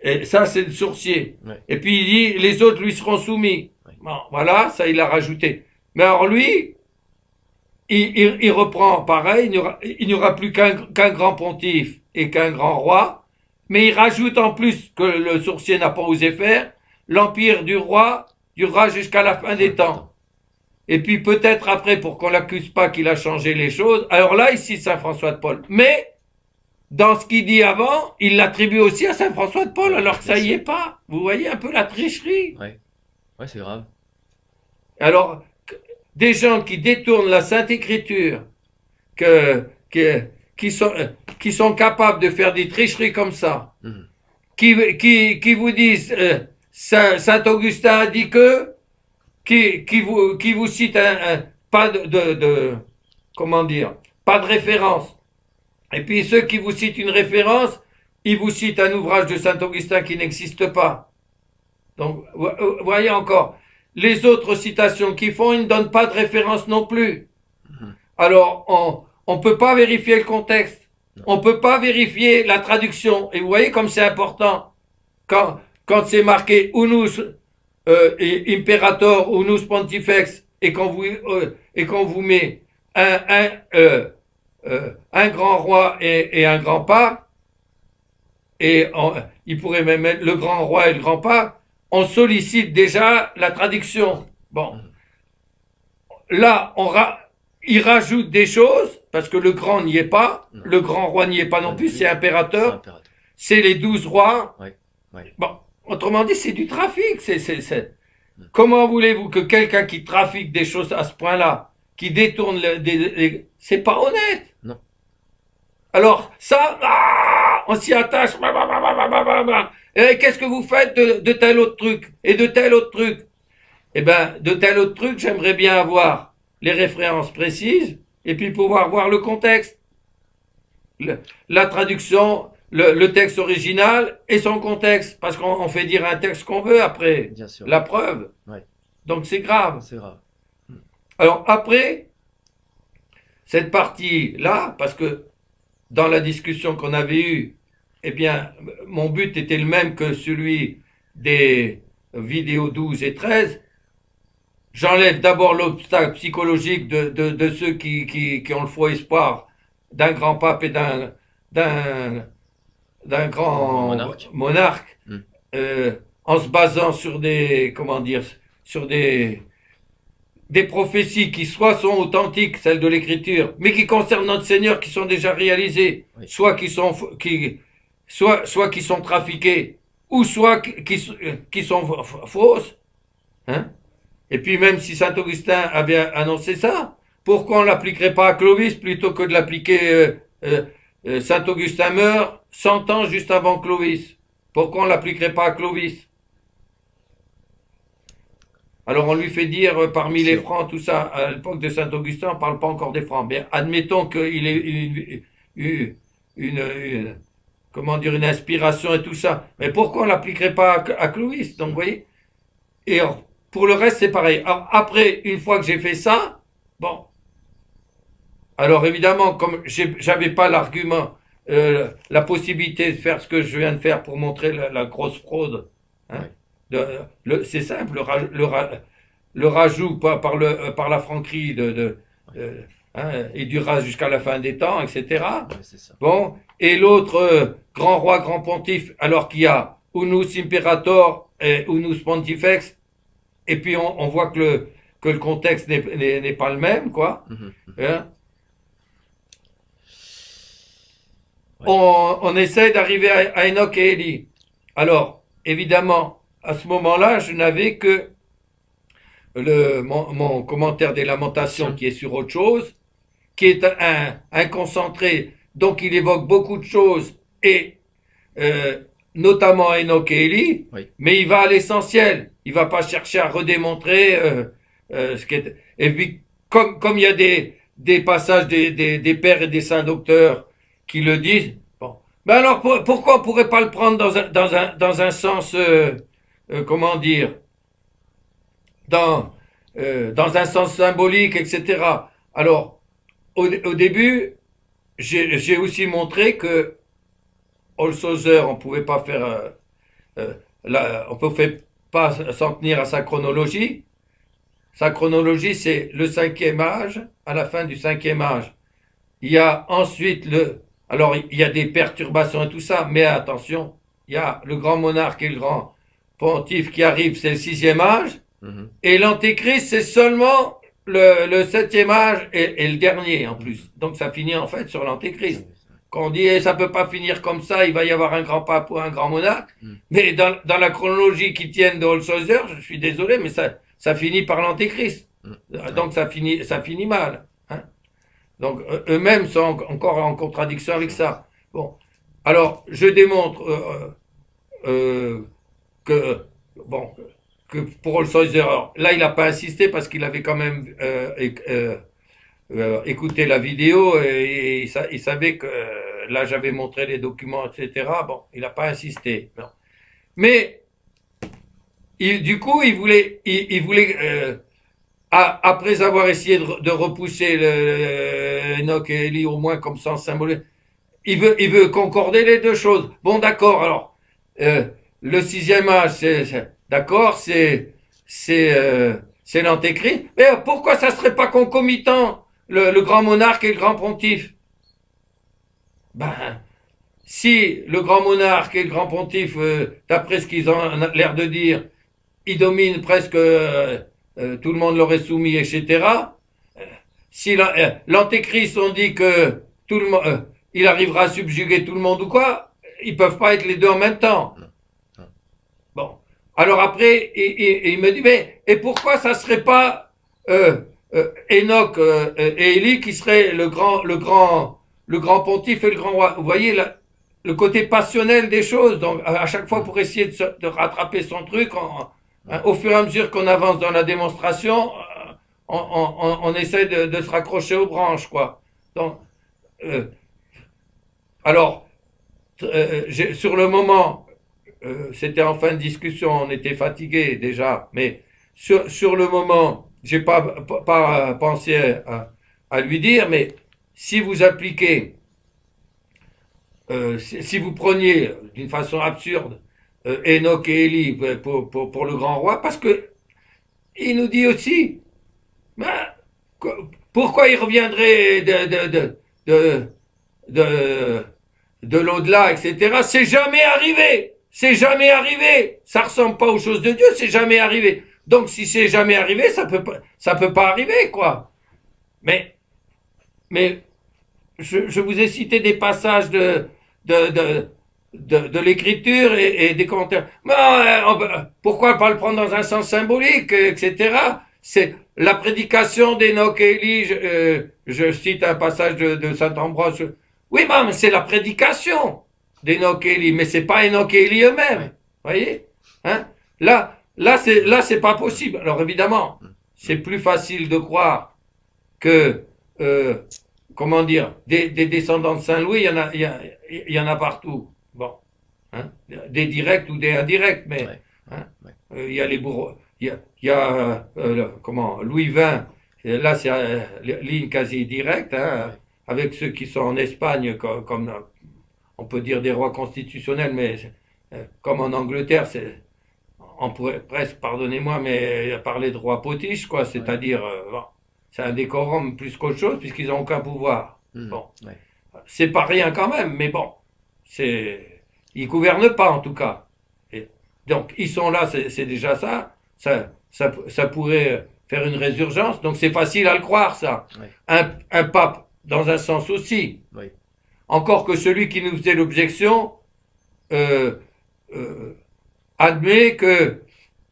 Et ça, c'est le sourcier. Ouais. Et puis il dit, les autres lui seront soumis. Ouais. Bon, voilà, ça il a rajouté. Mais alors lui, il reprend pareil, il n'y aura plus qu'un grand pontife et qu'un grand roi, mais il rajoute en plus que le sourcier n'a pas osé faire, l'empire du roi durera jusqu'à la fin des temps. Et puis peut-être après, pour qu'on l'accuse pas qu'il a changé les choses, alors là, ici, Saint François de Paul. Mais, dans ce qu'il dit avant, il l'attribue aussi à Saint François de Paul, alors que ça y est pas. Vous voyez un peu la tricherie. Ouais, ouais, c'est grave. Alors, des gens qui détournent la Sainte Écriture, qui sont capables de faire des tricheries comme ça, Mhm. qui vous disent Saint Augustin a dit que, qui vous cite pas comment dire, pas de référence. Et puis ceux qui vous citent une référence, ils vous citent un ouvrage de Saint Augustin qui n'existe pas. Donc, voyez encore, les autres citations qu'ils font, ils ne donnent pas de référence non plus. Mhm. Alors, on peut pas vérifier le contexte. On peut pas vérifier la traduction. Et vous voyez comme c'est important. Quand c'est marqué unus imperator, unus pontifex, et qu'on vous met un grand roi et un grand pape, il pourrait même mettre le grand roi et le grand pape, on sollicite déjà la traduction. Bon. Là, il rajoute des choses, parce que le grand n'y est pas, Non. le grand roi n'y est pas non plus, c'est impérateur, impérateur. c'est les 12 rois. Ouais, ouais. Bon, autrement dit, c'est du trafic. Comment voulez-vous que quelqu'un qui trafique des choses à ce point-là, qui détourne c'est pas honnête. Non. Alors, ça, on s'y attache. Et qu'est-ce que vous faites de tel autre truc et de tel autre truc? Eh ben, de tel autre truc, j'aimerais bien avoir les références précises et puis pouvoir voir le contexte, la traduction, le texte original et son contexte, parce qu'on fait dire un texte qu'on veut après, Bien sûr. la preuve. Ouais. Donc c'est grave. C'est grave. Alors après, cette partie-là, parce que dans la discussion qu'on avait eue, eh bien, mon but était le même que celui des vidéos 12 et 13. J'enlève d'abord l'obstacle psychologique de ceux qui ont le faux espoir d'un grand pape et d'un grand monarque Mm. en se basant sur sur des prophéties qui soit sont authentiques, celles de l'Écriture, mais qui concernent notre Seigneur, qui sont déjà réalisées, Oui. soit qui sont trafiquées, ou soit qui sont fausses. Hein? Et puis même si Saint Augustin avait annoncé ça, pourquoi on l'appliquerait pas à Clovis plutôt que de l'appliquer Saint Augustin meurt 100 ans juste avant Clovis? Pourquoi on l'appliquerait pas à Clovis? Alors on lui fait dire parmi les francs, tout ça, à l'époque de Saint Augustin, on ne parle pas encore des francs. Mais admettons qu'il ait eu comment dire, une inspiration et tout ça. Mais pourquoi on ne l'appliquerait pas à Clovis? Donc vous voyez. Et pour le reste, c'est pareil. Alors, après, une fois que j'ai fait ça, bon. Alors évidemment, comme j'avais pas l'argument, la possibilité de faire ce que je viens de faire pour montrer la grosse fraude, hein, c'est simple, le rajout par la franquerie il durera jusqu'à la fin des temps, etc. Ouais, c'est ça. Bon, et l'autre grand roi, grand pontife, alors qu'il y a unus imperator et unus pontifex, et puis on voit que le contexte n'est pas le même, quoi. Mhm. Hein? Ouais. On essaie d'arriver à Enoch et Élie. Alors, évidemment, à ce moment-là, je n'avais que mon commentaire des Lamentations qui est sur autre chose, qui est un concentré, donc il évoque beaucoup de choses, et notamment Enoch et Élie, Oui. mais il va à l'essentiel. Il va pas chercher à redémontrer ce qui est... Et puis, comme il y a des passages des pères et des saints docteurs qui le disent, bon, ben alors pourquoi on pourrait pas le prendre dans un sens, comment dire, dans un sens symbolique, etc. Alors, au début, j'ai aussi montré que Holshouser, on pouvait pas faire là, on ne peut pas s'en tenir à sa chronologie. Sa chronologie, c'est le 5e âge, à la fin du 5e âge. Il y a ensuite alors il y a des perturbations et tout ça, mais attention, il y a le grand monarque et le grand pontife qui arrivent, c'est le 6e âge, et l'antéchrist, c'est seulement le 7e âge et le dernier en plus. Donc ça finit en fait sur l'antéchrist. Quand on dit ça peut pas finir comme ça, il va y avoir un grand pape ou un grand monarque, mais dans la chronologie qui tiennent de Holshouser, je suis désolé, mais ça finit par l'antéchrist. Donc ça finit mal. Hein. Donc eux-mêmes sont encore en contradiction avec ça. Bon, alors je démontre que bon que pour Holshouser, là il n'a pas insisté parce qu'il avait quand même écouté la vidéo et il savait que là j'avais montré les documents, etc. Bon, il n'a pas insisté. Non. Mais du coup, il voulait après avoir essayé de repousser Enoch et Élie au moins comme sens symbolique, il veut concorder les deux choses. Bon, d'accord. Alors, le 6e âge, d'accord, c'est l'antéchrist. Mais pourquoi ça serait pas concomitant le grand monarque et le grand pontife? Ben, si le grand monarque et le grand pontife, d'après ce qu'ils ont l'air de dire, ils dominent presque tout le monde leur est soumis, etc. Si l'antéchrist, on dit que tout le monde, il arrivera à subjuguer tout le monde ou quoi, ils peuvent pas être les deux en même temps. Bon. Alors après, il me dit, mais et pourquoi ça serait pas Enoch et Élie qui seraient le grand pontife et le grand roi? Vous voyez le côté passionnel des choses. Donc à chaque fois pour essayer de rattraper son truc, au fur et à mesure qu'on avance dans la démonstration, on essaie de se raccrocher aux branches, quoi. Donc, alors, sur le moment, c'était en fin de discussion, on était fatigué déjà, mais sur le moment, j'ai pas pensé à lui dire, mais si vous appliquez, si vous preniez d'une façon absurde Enoch et Élie pour le grand roi, parce que il nous dit aussi, ben, pourquoi il reviendrait de l'au-delà, etc. C'est jamais arrivé. C'est jamais arrivé. Ça ressemble pas aux choses de Dieu, c'est jamais arrivé. Donc si c'est jamais arrivé, ça peut pas arriver, quoi. Mais je vous ai cité des passages de l'écriture et des commentaires. Pourquoi pas le prendre dans un sens symbolique, etc. C'est la prédication d'Enoch et Élie. Je cite un passage de saint Ambroise. Oui, mais c'est la prédication d'Enoch et Élie, mais c'est pas Enoch et Élie eux-mêmes. Voyez, hein? Là, c'est pas possible. Alors évidemment, c'est plus facile de croire que comment dire, des descendants de Saint-Louis, il y en a partout. Bon, hein, des directs ou des indirects, mais hein, il y a les bourreaux, il y a comment, Louis XX, là c'est ligne quasi directe, hein, avec ceux qui sont en Espagne, comme on peut dire des rois constitutionnels, mais comme en Angleterre, on pourrait presque, pardonnez-moi, mais parler de rois potiches, quoi, c'est-à-dire, bon, c'est un décorum plus qu'autre chose, puisqu'ils n'ont aucun pouvoir. Bon. C'est pas rien quand même, mais bon. Ils gouvernent pas, en tout cas. Donc, ils sont là, c'est déjà ça. Ça pourrait faire une résurgence. Donc, c'est facile à le croire, ça. Un pape, dans un sens aussi. Encore que celui qui nous faisait l'objection, admet que,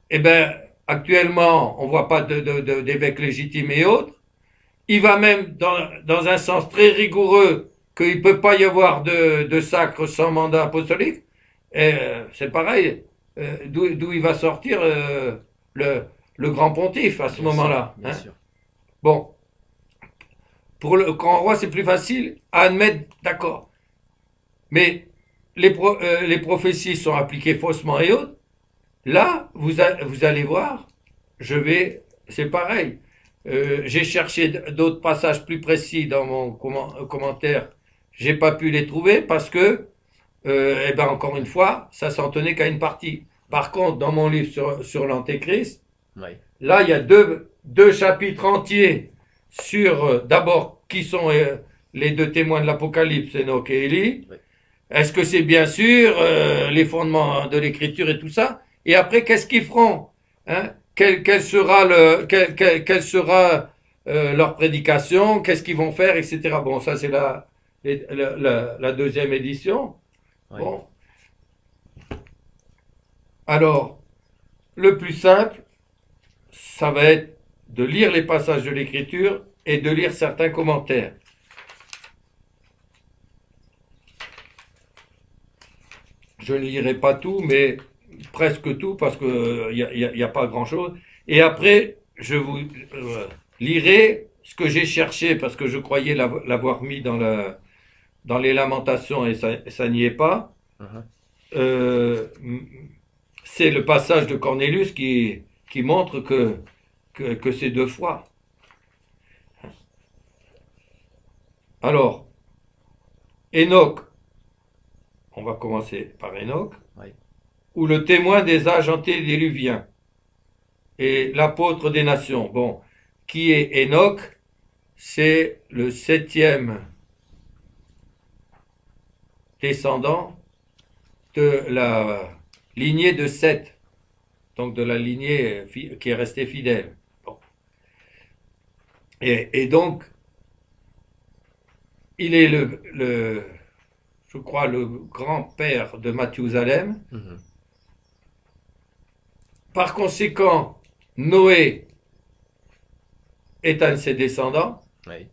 eh ben, actuellement, on voit pas d'évêque légitime et autres. Il va même dans un sens très rigoureux qu'il peut pas y avoir de sacre sans mandat apostolique. C'est pareil. D'où il va sortir le grand pontife à ce moment-là. Hein. Bon. Pour le grand roi, c'est plus facile à admettre, d'accord. Mais les prophéties sont appliquées faussement et autres. Là, vous allez voir, c'est pareil. J'ai cherché d'autres passages plus précis dans mon commentaire. J'ai pas pu les trouver parce que eh ben encore une fois, ça s'en tenait qu'à une partie. Par contre, dans mon livre sur l'Antéchrist, Oui. là, il y a deux chapitres entiers sur, d'abord, qui sont les deux témoins de l'Apocalypse, Enoch et Élie. Oui. Est-ce que c'est bien sûr les fondements de l'écriture et tout ça? Et après, qu'est-ce qu'ils feront? Hein? Quel sera quelle sera leur prédication? Qu'est-ce qu'ils vont faire, etc. Bon, ça c'est la deuxième édition. Oui. Bon. Alors, le plus simple, ça va être de lire les passages de l'écriture et de lire certains commentaires. Je ne lirai pas tout, mais presque tout, parce qu'il n'y a pas grand-chose. Et après, je vous lirai ce que j'ai cherché, parce que je croyais l'avoir mis dans les lamentations, et ça n'y est pas. Mhm. C'est le passage de Cornelius qui montre que c'est deux fois. Alors, Enoch, on va commencer par Enoch, Oui. ou le témoin des âges antédiluviens et l'apôtre des nations. Bon, qui est Enoch? C'est le 7e descendant de la lignée de Seth, donc de la lignée qui est restée fidèle. Bon. Et donc, il est je crois, le grand-père de Mathusalem. Mhm. Par conséquent, Noé est un de ses descendants. Oui.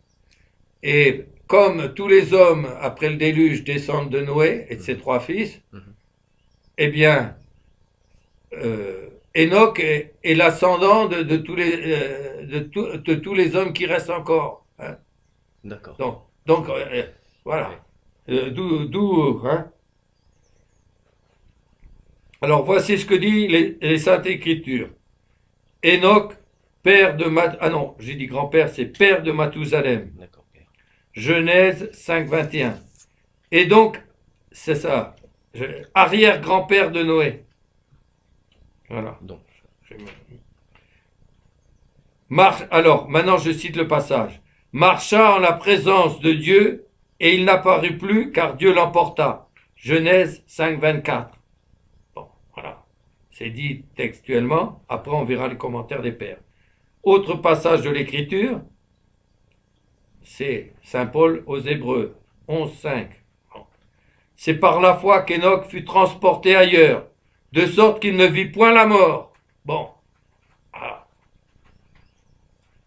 Et comme tous les hommes, après le déluge, descendent de Noé et de ses trois fils, Mhm. eh bien, Enoch est l'ascendant de tous les hommes qui restent encore. Hein. D'accord. Donc Oui. voilà. Hein. Alors voici ce que dit les Saintes Écritures. Enoch, père de ah non, j'ai dit grand-père, c'est père de Mathusalem. D'accord, père. Genèse 5, 21. Et donc, c'est ça, arrière-grand-père de Noé. Voilà. Donc, Alors, maintenant je cite le passage. Marcha en la présence de Dieu, et il n'apparut plus, car Dieu l'emporta. Genèse 5, 24. Bon, voilà. C'est dit textuellement. Après, on verra les commentaires des pères. Autre passage de l'Écriture, c'est Saint Paul aux Hébreux, 11, 5. Bon. C'est par la foi qu'Enoch fut transporté ailleurs, de sorte qu'il ne vit point la mort. Bon. Ah.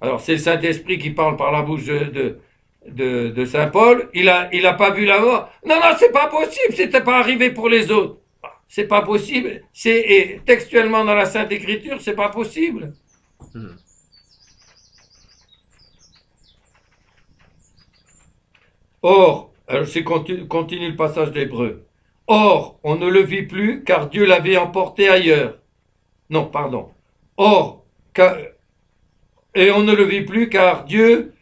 Alors, c'est le Saint-Esprit qui parle par la bouche de Saint Paul. Il a pas vu la mort. Non, c'est pas possible. C'était pas arrivé pour les autres. C'est pas possible. Et textuellement dans la Sainte Écriture, c'est pas possible. Mhm. Or, continue le passage d'Hébreu. Or, on ne le vit plus, car Dieu l'avait emporté ailleurs. Non, pardon. Or, et on ne le vit plus, car Dieu...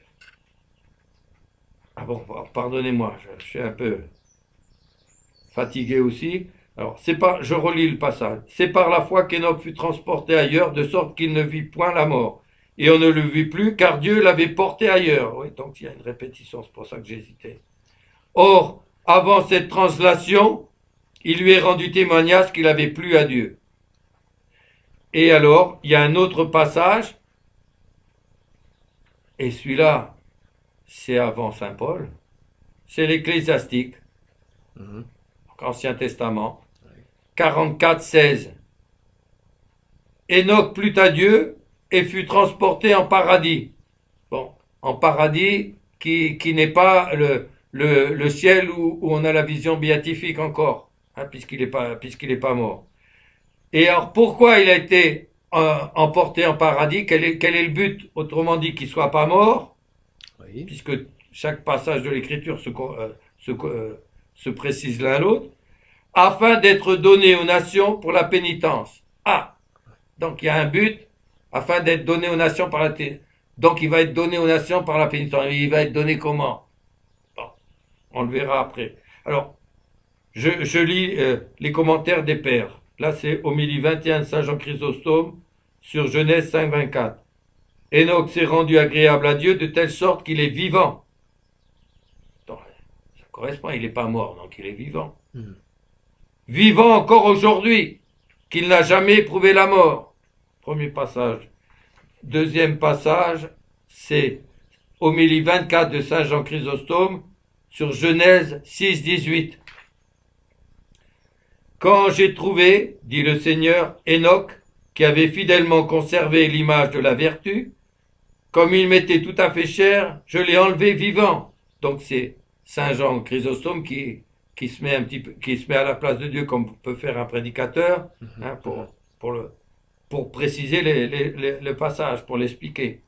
Ah bon, pardonnez-moi, je suis un peu fatigué aussi. Alors, je relis le passage. C'est par la foi qu'Enoch fut transporté ailleurs, de sorte qu'il ne vit point la mort. Et on ne le vit plus, car Dieu l'avait porté ailleurs. Oui, donc il y a une répétition, c'est pour ça que j'hésitais. Or, avant cette translation, il lui est rendu témoignage qu'il avait plu à Dieu. Et alors, il y a un autre passage, et celui-là, c'est avant Saint Paul, c'est l'Ecclésiastique, Mhm. Ancien Testament, 44, 16. Enoch plut à Dieu et fut transporté en paradis. Bon, en paradis qui n'est pas le ciel où on a la vision béatifique encore, hein, puisqu'il est pas mort. Et alors pourquoi il a été emporté en paradis? Quel est le but? Autrement dit, qu'il soit pas mort, Oui. puisque chaque passage de l'Écriture se précise l'un l'autre, afin d'être donné aux nations pour la pénitence. Ah, donc il y a un but, afin d'être donné aux nations par la pénitence. Donc il va être donné aux nations par la pénitence. Il va être donné comment? Bon, on le verra après. Alors, Je lis les commentaires des pères. Là, c'est homélie 21 de Saint Jean Chrysostome sur Genèse 5, 24. Enoch s'est rendu agréable à Dieu de telle sorte qu'il est vivant. Donc, ça correspond, il n'est pas mort, donc il est vivant. Vivant encore aujourd'hui, qu'il n'a jamais éprouvé la mort. Premier passage. Deuxième passage, c'est homélie 24 de Saint Jean Chrysostome sur Genèse 6, 18. Quand j'ai trouvé, dit le Seigneur, Enoch, qui avait fidèlement conservé l'image de la vertu, comme il m'était tout à fait cher, je l'ai enlevé vivant. Donc c'est Saint Jean Chrysostome qui se met un petit peu, qui se met à la place de Dieu comme peut faire un prédicateur, hein, pour préciser le passage, pour l'expliquer.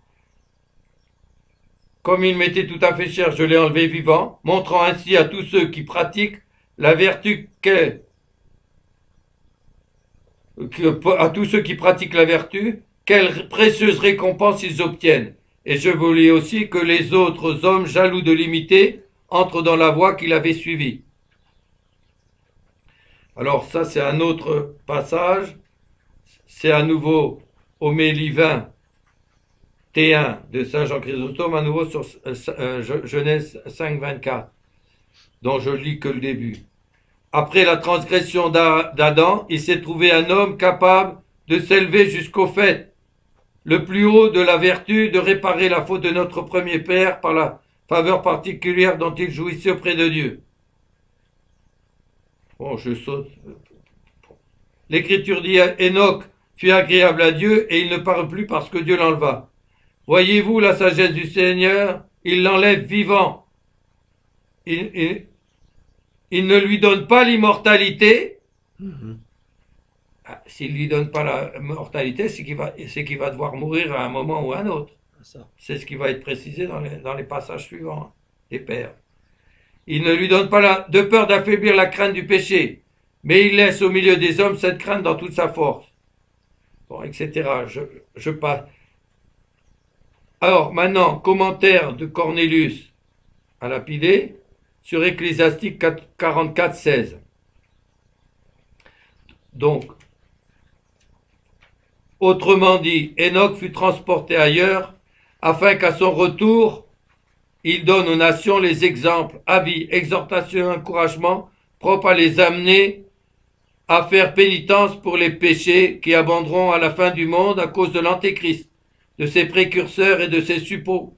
Comme il m'était tout à fait cher, je l'ai enlevé vivant, montrant ainsi à tous ceux qui pratiquent la vertu à tous ceux qui pratiquent la vertu, quelle précieuse récompense ils obtiennent. Et je voulais aussi que les autres hommes jaloux de l'imiter entrent dans la voie qu'il avait suivie. Alors ça, c'est un autre passage. C'est à nouveau homélie 20, T1 de Saint Jean Chrysostome, à nouveau sur Genèse 5, 24, dont je lis que le début. Après la transgression d'Adam, il s'est trouvé un homme capable de s'élever jusqu'au fait, le plus haut de la vertu, de réparer la faute de notre premier père par la faveur particulière dont il jouissait auprès de Dieu. Bon, je saute. L'Écriture dit, Enoch fut agréable à Dieu et il ne parle plus parce que Dieu l'enleva. Voyez-vous la sagesse du Seigneur, il l'enlève vivant. Il ne lui donne pas l'immortalité. S'il ne lui donne pas la mortalité, c'est qu'il va devoir mourir à un moment ou à un autre. C'est ce qui va être précisé dans les passages suivants des pères. Il ne lui donne pas de peur d'affaiblir la crainte du péché, mais il laisse au milieu des hommes cette crainte dans toute sa force. Bon, etc. Je passe. Alors, maintenant, commentaire de Cornelius à Lapidé sur Ecclésiastique 44, 16. Donc, autrement dit, Enoch fut transporté ailleurs, afin qu'à son retour, il donne aux nations les exemples, avis, exhortations, encouragements, propres à les amener à faire pénitence pour les péchés qui abonderont à la fin du monde à cause de l'Antéchrist, de ses précurseurs et de ses suppôts,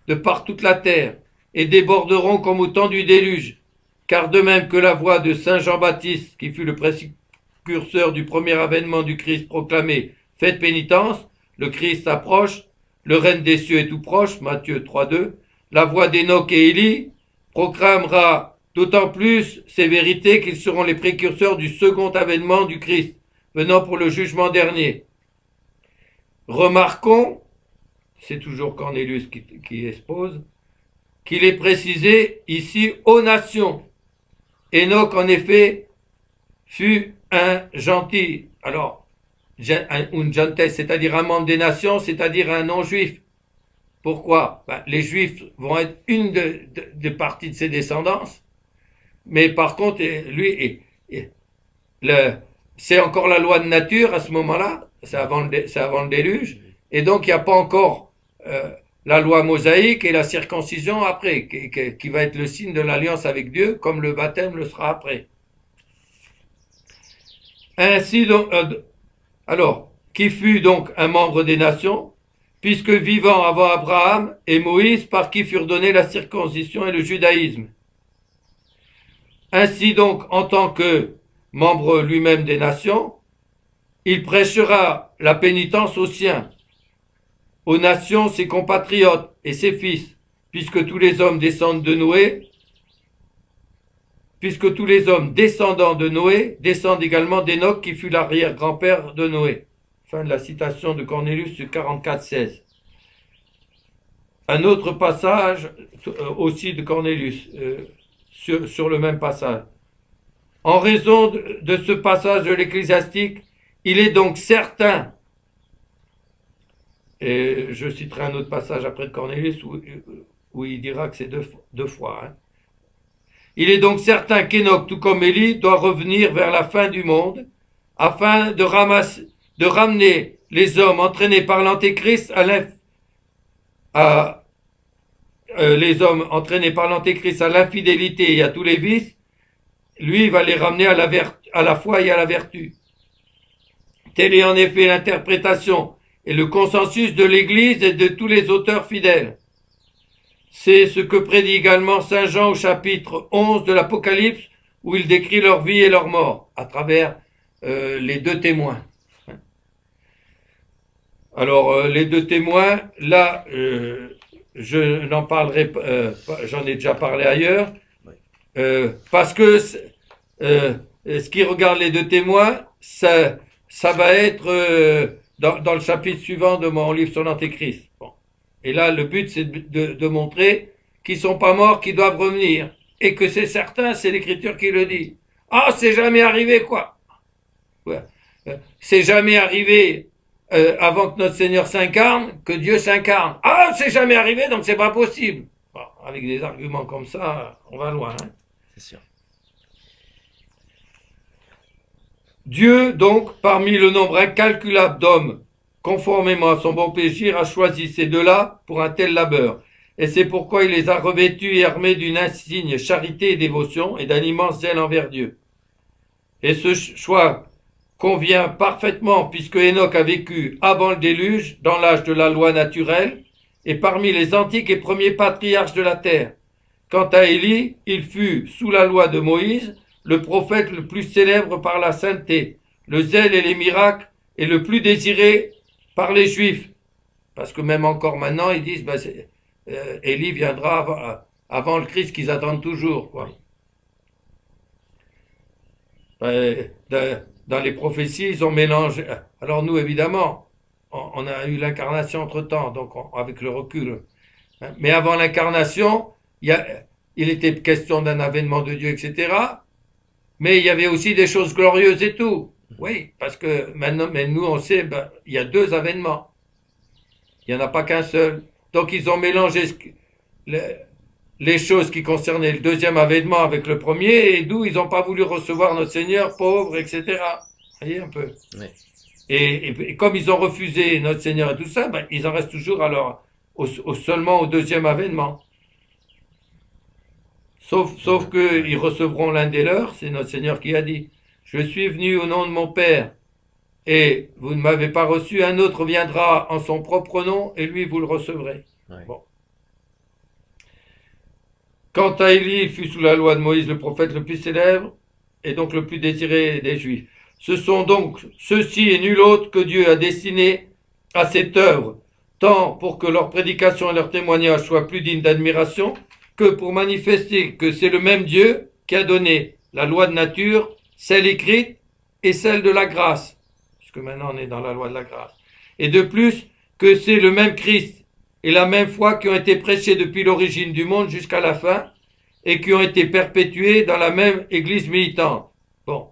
de par toute la terre, et déborderont comme au temps du déluge, car de même que la voix de Saint Jean-Baptiste, qui fut le précurseur du premier avènement du Christ proclamé, faites pénitence, le Christ approche, le règne des cieux est tout proche, Matthieu 3,2, la voix d'Enoch et Élie proclamera d'autant plus ces vérités qu'ils seront les précurseurs du second avènement du Christ, venant pour le jugement dernier. Remarquons, c'est toujours Cornelius qui expose, qu'il est précisé ici aux nations. Enoch, en effet, fut un gentil, alors, un gentes, c'est-à-dire un membre des nations, c'est-à-dire un non-juif. Pourquoi? Les juifs vont être une de parties de ses descendances, mais par contre, lui, c'est encore la loi de nature à ce moment-là, c'est avant le déluge, et donc il n'y a pas encore la loi mosaïque et la circoncision après, qui va être le signe de l'alliance avec Dieu, comme le baptême le sera après. Ainsi donc, alors, qui fut donc un membre des nations, puisque vivant avant Abraham et Moïse, par qui furent donnés la circoncision et le judaïsme. Ainsi donc, en tant que membre lui-même des nations, il prêchera la pénitence aux siens, aux nations ses compatriotes et ses fils, puisque tous les hommes descendent de Noé, puisque tous les hommes descendants de Noé descendent également d'Enoch qui fut l'arrière-grand-père de Noé. Fin de la citation de Cornelius sur 44, 16. Un autre passage aussi de Cornelius sur le même passage. En raison de ce passage de l'Ecclésiastique, il est donc certain, et je citerai un autre passage après de Cornelius où il dira que c'est deux fois, hein. Il est donc certain qu'Enoch, tout comme Élie, doit revenir vers la fin du monde, afin de ramener les hommes entraînés par l'Antéchrist les hommes entraînés par l'Antéchrist à l'infidélité et à tous les vices. Lui, il va les ramener à la foi et à la vertu. Telle est en effet l'interprétation et le consensus de l'Église et de tous les auteurs fidèles. C'est ce que prédit également Saint Jean au chapitre 11 de l'Apocalypse, où il décrit leur vie et leur mort, à travers les deux témoins. Alors, les deux témoins, là, je n'en parlerai pas, j'en ai déjà parlé ailleurs, parce que ce qui regarde les deux témoins, ça va être dans le chapitre suivant de mon livre sur l'Antéchrist. Bon. Et là, le but, c'est de montrer qu'ils sont pas morts, qu'ils doivent revenir. Et que c'est certain, c'est l'Écriture qui le dit. Ah, c'est jamais arrivé, quoi. Ouais. C'est jamais arrivé avant que notre Seigneur s'incarne, que Dieu s'incarne. Ah, c'est jamais arrivé, donc c'est pas possible. Bon, avec des arguments comme ça, on va loin. Hein. C'est sûr. Dieu, donc, parmi le nombre incalculable d'hommes, conformément à son bon plaisir, a choisi ces deux-là pour un tel labeur. Et c'est pourquoi il les a revêtus et armés d'une insigne charité et dévotion et d'un immense zèle envers Dieu. Et ce choix convient parfaitement puisque Enoch a vécu avant le déluge, dans l'âge de la loi naturelle, et parmi les antiques et premiers patriarches de la terre. Quant à Élie, il fut, sous la loi de Moïse, le prophète le plus célèbre par la sainteté, le zèle et les miracles, et le plus désiré par les Juifs. Parce que même encore maintenant, ils disent, Élie viendra avant le Christ qu'ils attendent toujours. Quoi. Dans les prophéties, ils ont mélangé. Alors nous, évidemment, on a eu l'incarnation entre-temps, donc avec le recul. Mais avant l'incarnation, il était question d'un avènement de Dieu, etc., mais il y avait aussi des choses glorieuses et tout. Oui, parce que maintenant, mais nous, on sait, il y a deux avènements. Il n'y en a pas qu'un seul. Donc, ils ont mélangé les choses qui concernaient le deuxième avènement avec le premier, et d'où ils n'ont pas voulu recevoir notre Seigneur, pauvre, etc. Vous voyez un peu. Oui. Et comme ils ont refusé notre Seigneur et tout ça, ils en restent toujours alors seulement au deuxième avènement. Sauf qu'ils recevront l'un des leurs, c'est notre Seigneur qui a dit, « Je suis venu au nom de mon Père, et vous ne m'avez pas reçu, un autre viendra en son propre nom, et lui vous le recevrez. Ouais. » Bon. Quant à Élie, il fut sous la loi de Moïse le prophète le plus célèbre, et donc le plus désiré des Juifs. Ce sont donc ceux-ci et nul autre que Dieu a destiné à cette œuvre, tant pour que leur prédication et leur témoignage soient plus dignes d'admiration, que pour manifester que c'est le même Dieu qui a donné la loi de nature, celle écrite et celle de la grâce, puisque maintenant on est dans la loi de la grâce. Et de plus, que c'est le même Christ et la même foi qui ont été prêchés depuis l'origine du monde jusqu'à la fin et qui ont été perpétués dans la même église militante. Bon.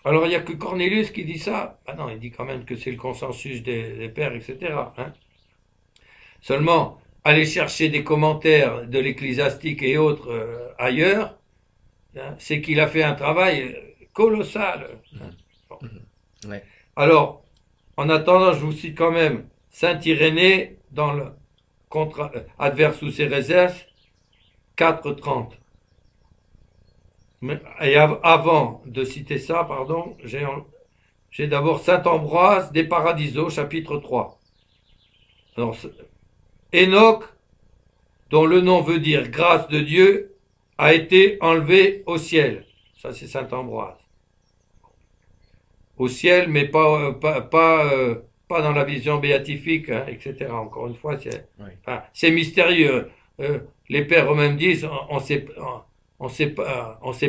Alors il n'y a que Cornelius qui dit ça. Ah non, il dit quand même que c'est le consensus des pères, etc. Hein. Seulement, aller chercher des commentaires de l'ecclésiastique et autres ailleurs, hein, c'est qu'il a fait un travail colossal. Bon. Ouais. Alors, en attendant, je vous cite quand même Saint Irénée dans le Adversus sous ses réserves, 4.30. Et avant de citer ça, pardon, j'ai d'abord Saint Ambroise des Paradisos, chapitre 3. Alors, Enoch, dont le nom veut dire grâce de Dieu, a été enlevé au ciel. Ça, c'est Saint Ambroise. Au ciel, mais pas dans la vision béatifique, hein, etc. Encore une fois, c'est mystérieux. Les pères eux-mêmes disent, on sait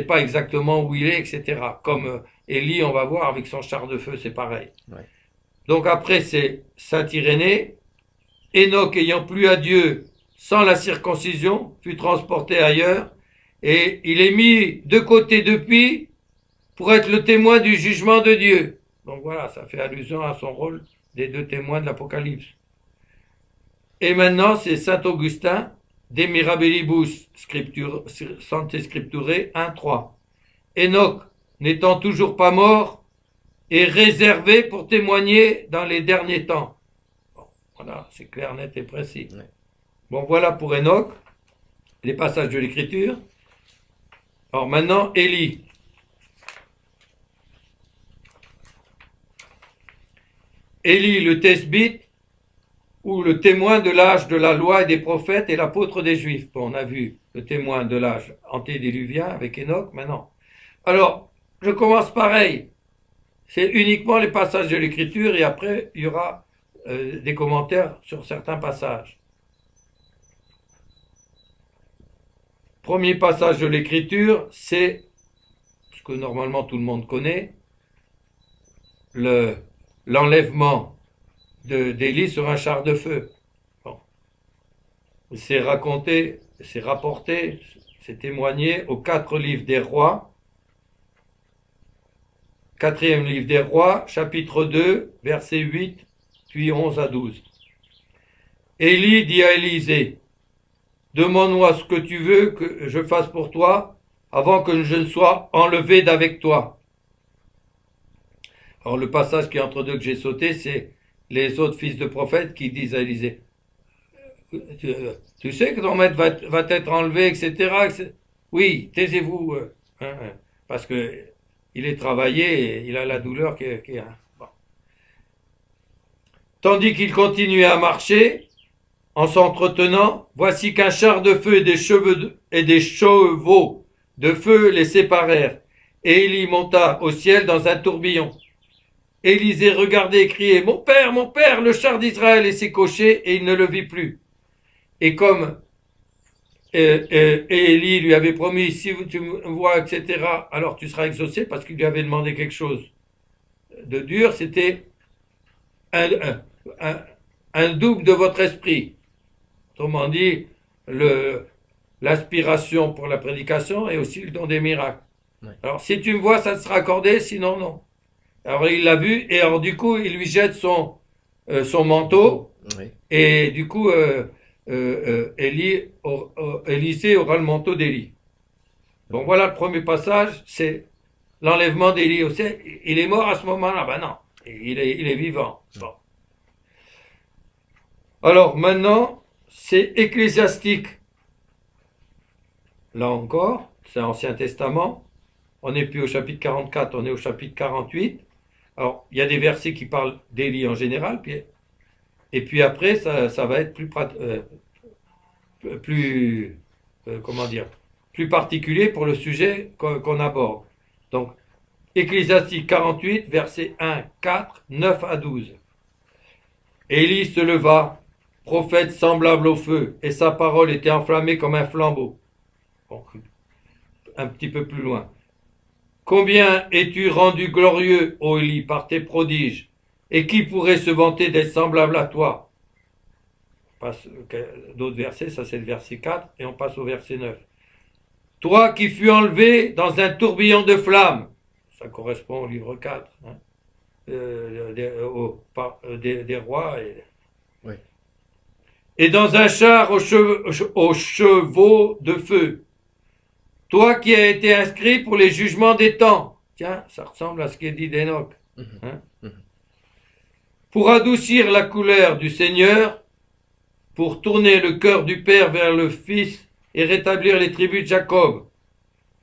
pas exactement où il est, etc. Comme Élie, on va voir avec son char de feu, c'est pareil. Ouais. Donc après, c'est Saint Irénée. Enoch, ayant plu à Dieu sans la circoncision, fut transporté ailleurs, et il est mis de côté depuis pour être le témoin du jugement de Dieu. Donc voilà, ça fait allusion à son rôle des deux témoins de l'Apocalypse. Et maintenant, c'est Saint Augustin, de mirabilibus sante scripturae 1.3. Enoch, n'étant toujours pas mort, est réservé pour témoigner dans les derniers temps. Bon, voilà, c'est clair, net et précis. Ouais. Bon, voilà pour Enoch, les passages de l'Écriture. Alors maintenant, Élie. Élie le Thesbite, ou le témoin de l'âge de la loi et des prophètes et l'apôtre des Juifs. Bon, on a vu le témoin de l'âge antédiluvien avec Enoch, maintenant. Alors, je commence pareil. C'est uniquement les passages de l'Écriture et après, il y aura des commentaires sur certains passages. Premier passage de l'Écriture, c'est, ce que normalement tout le monde connaît, l'enlèvement d'Élie sur un char de feu. Bon. C'est raconté, c'est rapporté, c'est témoigné aux 4 livres des rois, 4e livre des rois, chapitre 2, verset 8, puis 11 à 12. Élie dit à Élisée, demande-moi ce que tu veux que je fasse pour toi, avant que je ne sois enlevé d'avec toi. Alors le passage qui est entre deux que j'ai sauté, c'est les autres fils de prophètes qui disent à Élisée, tu sais que ton maître va être enlevé, etc. Oui, taisez-vous, parce que il est travaillé et il a la douleur qui est bon. Tandis qu'il continuait à marcher, en s'entretenant, voici qu'un char de feu et des chevaux de feu les séparèrent, et Élie monta au ciel dans un tourbillon. Élisée regardait et criait, mon père, le char d'Israël et ses cochers, et il ne le vit plus. Et comme Élie lui avait promis, si tu me vois, etc., alors tu seras exaucé, parce qu'il lui avait demandé quelque chose de dur, c'était un double de votre esprit. Autrement dit, l'aspiration pour la prédication et aussi le don des miracles. Ouais. Alors, si tu me vois, ça te sera accordé, sinon, non. Alors, il l'a vu, et alors, du coup, il lui jette son manteau, Oui. et du coup, Élisée aura le manteau d'Élie. Donc, voilà le premier passage, c'est l'enlèvement d'Élie. Il est mort à ce moment-là? Ben non, il est vivant. Bon. Alors, maintenant, c'est ecclésiastique. Là encore, c'est Ancien Testament. On n'est plus au chapitre 44, on est au chapitre 48. Alors, il y a des versets qui parlent d'Élie en général, et puis après, ça va être plus particulier pour le sujet qu'on aborde. Donc, Ecclésiastique 48, versets 1, 4, 9 à 12. Élie se leva, prophète semblable au feu, et sa parole était enflammée comme un flambeau. Bon, un petit peu plus loin. Combien es-tu rendu glorieux, ô Élie, par tes prodiges, et qui pourrait se vanter d'être semblable à toi? On passe d'autres versets, ça c'est le verset 4, et on passe au verset 9. Toi qui fus enlevé dans un tourbillon de flammes, ça correspond au livre 4, hein, des rois, Oui. et dans un char aux chevaux de feu. Toi qui as été inscrit pour les jugements des temps. Tiens, ça ressemble à ce qui est dit d'Enoch. Hein? Pour adoucir la colère du Seigneur, pour tourner le cœur du Père vers le Fils et rétablir les tribus de Jacob.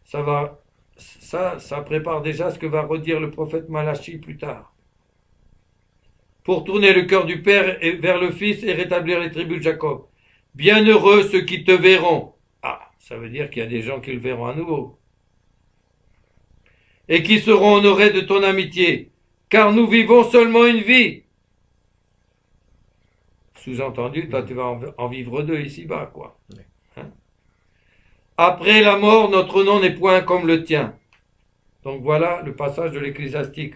Ça prépare déjà ce que va redire le prophète Malachi plus tard. Pour tourner le cœur du Père vers le Fils et rétablir les tribus de Jacob. Bienheureux ceux qui te verront. Ah, ça veut dire qu'il y a des gens qui le verront à nouveau. Et qui seront honorés de ton amitié, car nous vivons seulement une vie. Sous-entendu, toi tu vas en vivre deux ici-bas, quoi. Hein? Après la mort, notre nom n'est point comme le tien. Donc voilà le passage de l'Ecclésiastique.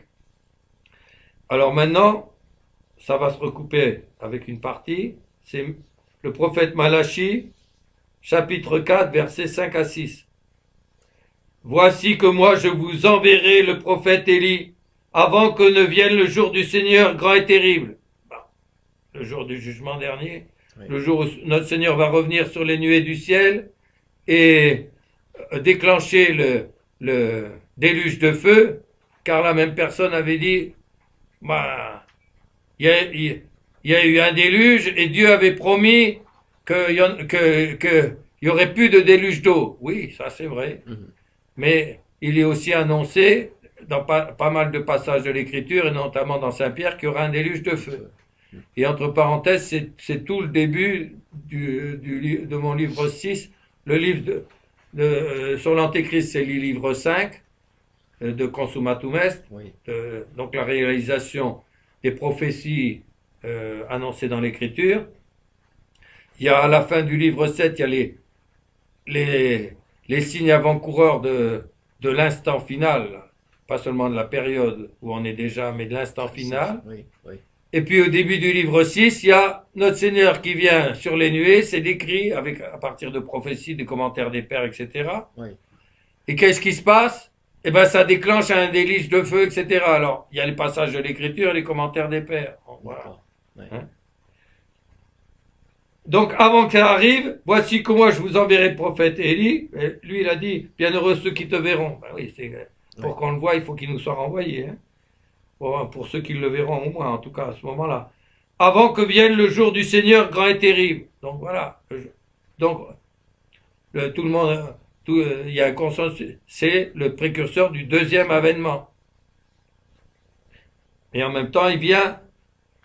Alors maintenant, ça va se recouper avec une partie. C'est le prophète Malachi, chapitre 4, versets 5 à 6. Voici que moi je vous enverrai le prophète Élie, avant que ne vienne le jour du Seigneur grand et terrible. Le jour du jugement dernier, Oui. le jour où notre Seigneur va revenir sur les nuées du ciel et déclencher le déluge de feu, car la même personne avait dit, bah, il y a eu un déluge et Dieu avait promis qu'il y aurait plus de déluge d'eau. Oui, ça c'est vrai. Mais il est aussi annoncé dans pas mal de passages de l'Écriture, et notamment dans Saint Pierre, qu'il y aura un déluge de feu. Et entre parenthèses, c'est tout le début de mon livre 6. Le livre sur l'Antéchrist, c'est le livre 5 de Consummatum Est. Oui. Donc la réalisation des prophéties annoncées dans l'Écriture. Il y a à la fin du livre 7, il y a les signes avant-coureurs de l'instant final, pas seulement de la période où on est déjà, mais de l'instant final. Oui, oui. Et puis au début du livre 6, il y a notre Seigneur qui vient sur les nuées, c'est décrit à partir de prophéties, des commentaires des pères, etc. Oui. Et qu'est-ce qui se passe? Eh bien, ça déclenche un déluge de feu, etc. Alors, il y a les passages de l'Écriture et les commentaires des pères. Voilà. Ouais. Hein? Donc, avant que ça arrive, voici que moi je vous enverrai le prophète Élie. Et lui, il a dit, bienheureux ceux qui te verront. Ben oui, pour qu'on le voie, il faut qu'il nous soit renvoyé. Hein? Pour ceux qui le verront au moins, en tout cas, à ce moment-là. Avant que vienne le jour du Seigneur grand et terrible. Donc, voilà. Donc, tout le monde, il y a un consensus. C'est le précurseur du deuxième avènement. Et en même temps, il vient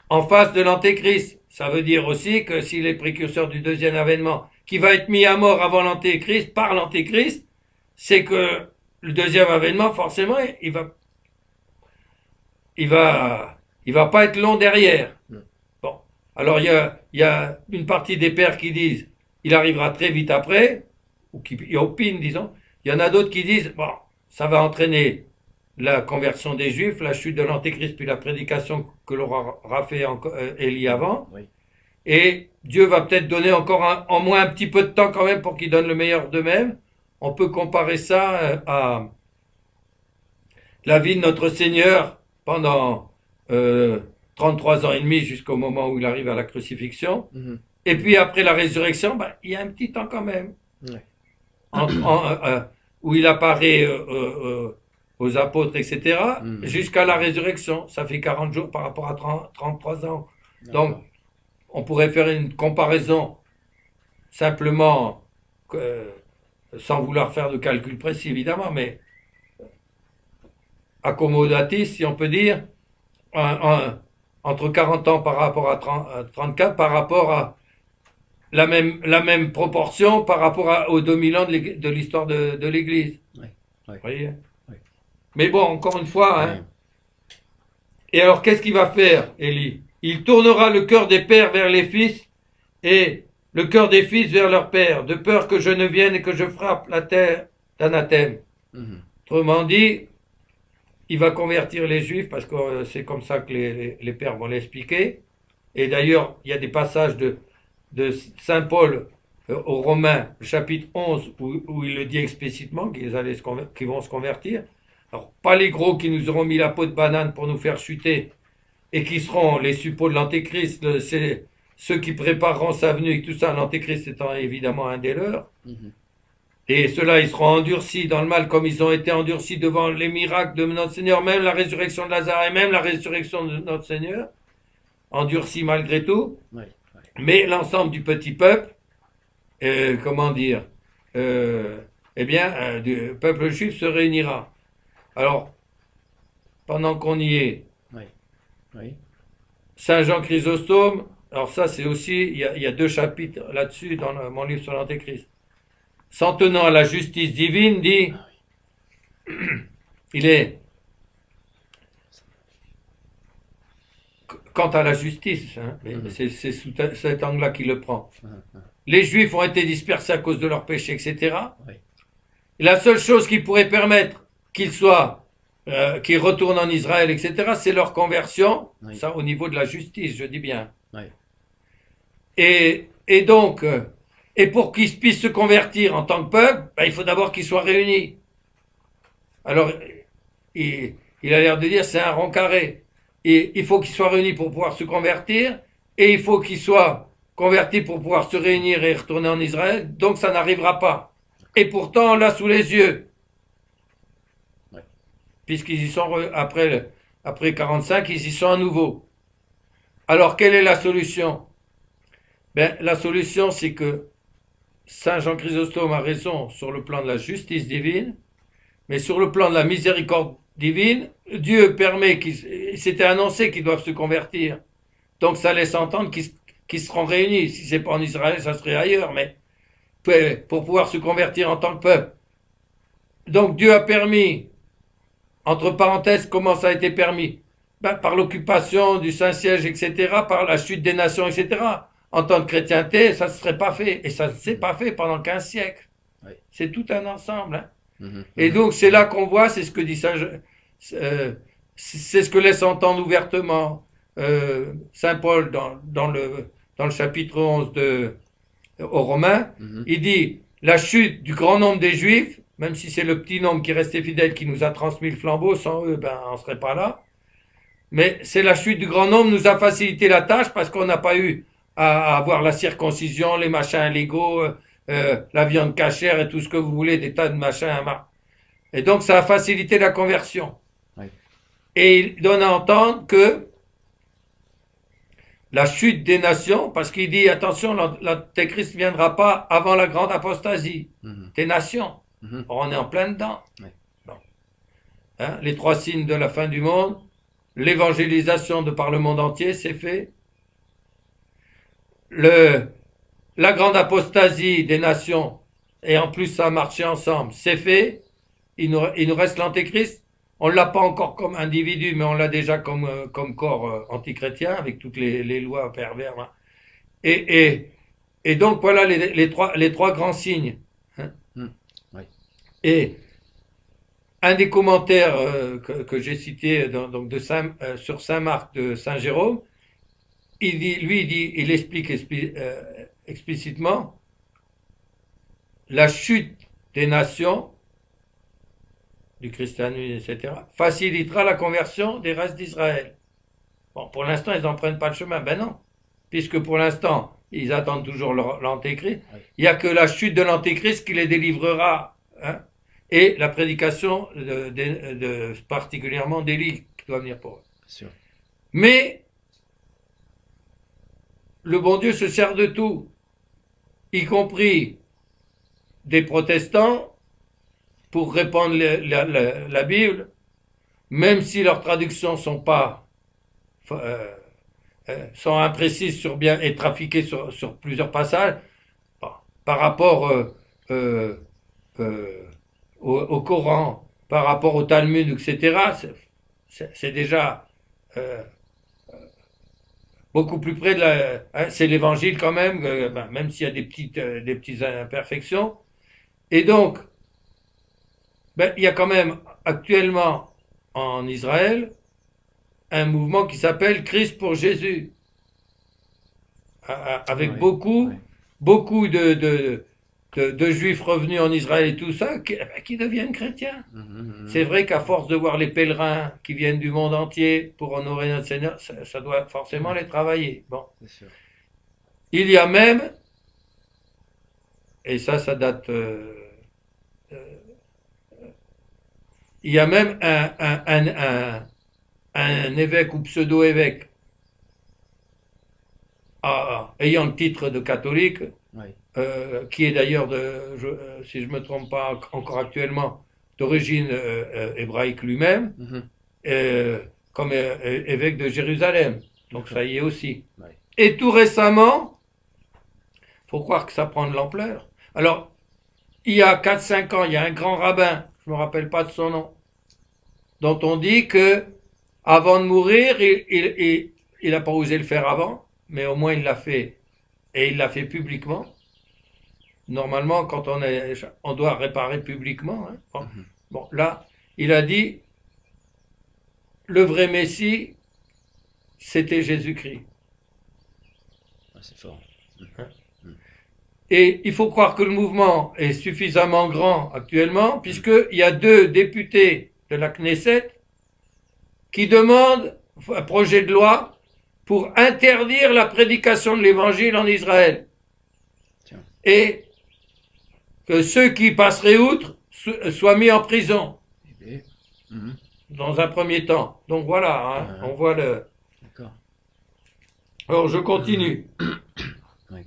en face de l'Antéchrist. Ça veut dire aussi que s'il est précurseur du deuxième avènement, qui va être mis à mort avant l'Antéchrist, par l'Antéchrist, c'est que le deuxième avènement, forcément, il va pas être long derrière. Bon. Alors, il y a une partie des pères qui disent, il arrivera très vite après, ou qui opinent, disons. Il y en a d'autres qui disent, bon, ça va entraîner la conversion des Juifs, la chute de l'Antéchrist, puis la prédication que l'aura fait Élie avant. Oui. Et Dieu va peut-être donner encore en moins un petit peu de temps quand même pour qu'ils donnent le meilleur d'eux-mêmes. On peut comparer ça à la vie de notre Seigneur pendant 33 ans et demi jusqu'au moment où il arrive à la crucifixion. Et puis après la résurrection, il y a un petit temps quand même. Où il apparaît aux apôtres, etc., jusqu'à la résurrection. Ça fait 40 jours par rapport à 33 ans. Donc, on pourrait faire une comparaison simplement, sans vouloir faire de calcul précis, évidemment, mais accommodatif, si on peut dire, entre 40 ans par rapport à 34, par rapport à la même proportion par rapport aux 2000 ans de l'histoire de l'Église. Oui. Vous voyez? Mais bon, encore une fois, hein. Et alors, qu'est-ce qu'il va faire, Élie? Il tournera le cœur des pères vers les fils et le cœur des fils vers leurs pères, de peur que je ne vienne et que je frappe la terre d'anathème. Autrement dit, il va convertir les Juifs, parce que c'est comme ça que les pères vont l'expliquer. Et d'ailleurs, il y a des passages de Saint Paul aux Romains, chapitre 11, où il le dit explicitement, qu'ils vont se convertir. Alors, pas les gros qui nous auront mis la peau de banane pour nous faire chuter, et qui seront les suppôts de l'Antéchrist, c'est ceux qui prépareront sa venue, et tout ça, l'Antéchrist étant évidemment un des leurs. Et ceux-là, ils seront endurcis dans le mal, comme ils ont été endurcis devant les miracles de notre Seigneur, même la résurrection de Lazare, et même la résurrection de notre Seigneur, endurcis malgré tout. Mais l'ensemble du petit peuple, du peuple juif se réunira. Alors, pendant qu'on y est, Saint Jean Chrysostome, alors ça c'est aussi, il y a 2 chapitres là-dessus dans mon livre sur l'Antéchrist. S'en tenant à la justice divine, dit, il est, quant à la justice, hein, c'est sous cet angle-là qu'il le prend. Les Juifs ont été dispersés à cause de leurs péchés, etc. Et la seule chose qui pourrait permettre qu'ils retournent en Israël, etc., c'est leur conversion, ça au niveau de la justice, je dis bien. Et donc, et pour qu'ils puissent se convertir en tant que peuple, il faut d'abord qu'ils soient réunis. Alors, il a l'air de dire, c'est un rond carré. Et il faut qu'ils soient réunis pour pouvoir se convertir, et il faut qu'ils soient convertis pour pouvoir se réunir et retourner en Israël, donc ça n'arrivera pas. Et pourtant, on l'a sous les yeux. Ouais. Puisqu'ils y sont, après 45, ils y sont à nouveau. Alors, quelle est la solution? Ben, la solution, c'est que Saint Jean Chrysostome a raison sur le plan de la justice divine, mais sur le plan de la miséricorde divine, Dieu permet qu'il s'était annoncé qu'ils doivent se convertir. Donc ça laisse entendre qu'ils seront réunis. Si c'est pas en Israël, ça serait ailleurs, mais pour pouvoir se convertir en tant que peuple. Donc Dieu a permis, entre parenthèses, comment ça a été permis? Ben, par l'occupation du Saint-Siège, etc., par la chute des nations, etc. En tant que chrétienté, ça ne serait pas fait. Et ça ne s'est pas fait pendant 15 siècles. Oui. C'est tout un ensemble. Hein. Mhm. Et donc c'est là qu'on voit, c'est ce que dit c'est ce que laisse entendre ouvertement Saint Paul dans le chapitre 11 aux Romains. Il dit la chute du grand nombre des Juifs, même si c'est le petit nombre qui restait fidèle qui nous a transmis le flambeau, sans eux, ben, on ne serait pas là. Mais c'est la chute du grand nombre nous a facilité la tâche parce qu'on n'a pas eu à avoir la circoncision, les machins légaux, la viande cachère et tout ce que vous voulez, des tas de machins. Et donc ça a facilité la conversion. Oui. Et il donne à entendre que la chute des nations, parce qu'il dit attention, l'Antéchrist ne viendra pas avant la grande apostasie des nations. On est en plein dedans. Oui. Bon. Hein, les 3 signes de la fin du monde, l'évangélisation de par le monde entier, c'est fait. La grande apostasie des nations, et en plus ça a marché ensemble, c'est fait. Il nous reste l'Antéchrist. On ne l'a pas encore comme individu, mais on l'a déjà comme corps antichrétien, avec toutes les lois pervers. Hein. Et donc voilà les trois grands signes. Hein. Oui. Et un des commentaires que j'ai cité donc sur Saint Marc de Saint Jérôme, il explique explicitement la chute des nations, du christianisme, etc., facilitera la conversion des restes d'Israël. Bon, pour l'instant, ils n'en prennent pas le chemin. Ben non, puisque pour l'instant, ils attendent toujours l'Antéchrist. Oui. Il n'y a que la chute de l'Antéchrist qui les délivrera. Hein, et la prédication particulièrement d'Élie qui doit venir pour eux. Sûr. Mais le bon Dieu se sert de tout, y compris des protestants, pour répandre la Bible, même si leurs traductions sont pas sont imprécises et trafiquées sur plusieurs passages, par rapport au Coran, par rapport au Talmud, etc. C'est déjà beaucoup plus près de c'est l'Évangile quand même, même s'il y a des petites imperfections. Et donc il y a quand même actuellement en Israël un mouvement qui s'appelle Christ pour Jésus, avec beaucoup de Juifs revenus en Israël et tout ça, qui deviennent chrétiens. C'est vrai qu'à force de voir les pèlerins qui viennent du monde entier pour honorer notre Seigneur, ça doit forcément les travailler. Bon. Il y a même, et ça date... il y a même un évêque ou pseudo-évêque ayant le titre de catholique, qui est d'ailleurs, si je ne me trompe pas encore actuellement, d'origine hébraïque lui-même, comme évêque de Jérusalem. Donc ça y est aussi. Et tout récemment, il faut croire que ça prend de l'ampleur. Alors, il y a 4-5 ans, il y a un grand rabbin, je ne me rappelle pas de son nom, dont on dit que avant de mourir, il n'a pas osé le faire avant, mais au moins il l'a fait, et il l'a fait publiquement. Normalement, quand on doit réparer publiquement. Hein. Bon, là, il a dit, le vrai Messie, c'était Jésus-Christ. C'est fort. Hein. Et il faut croire que le mouvement est suffisamment grand actuellement, puisqu'il y a 2 députés de la Knesset qui demandent un projet de loi pour interdire la prédication de l'évangile en Israël. Tiens. Et que ceux qui passeraient outre soient mis en prison, Eh bien, dans un premier temps. Donc voilà, hein, on voit le... D'accord. Alors je continue. Oui.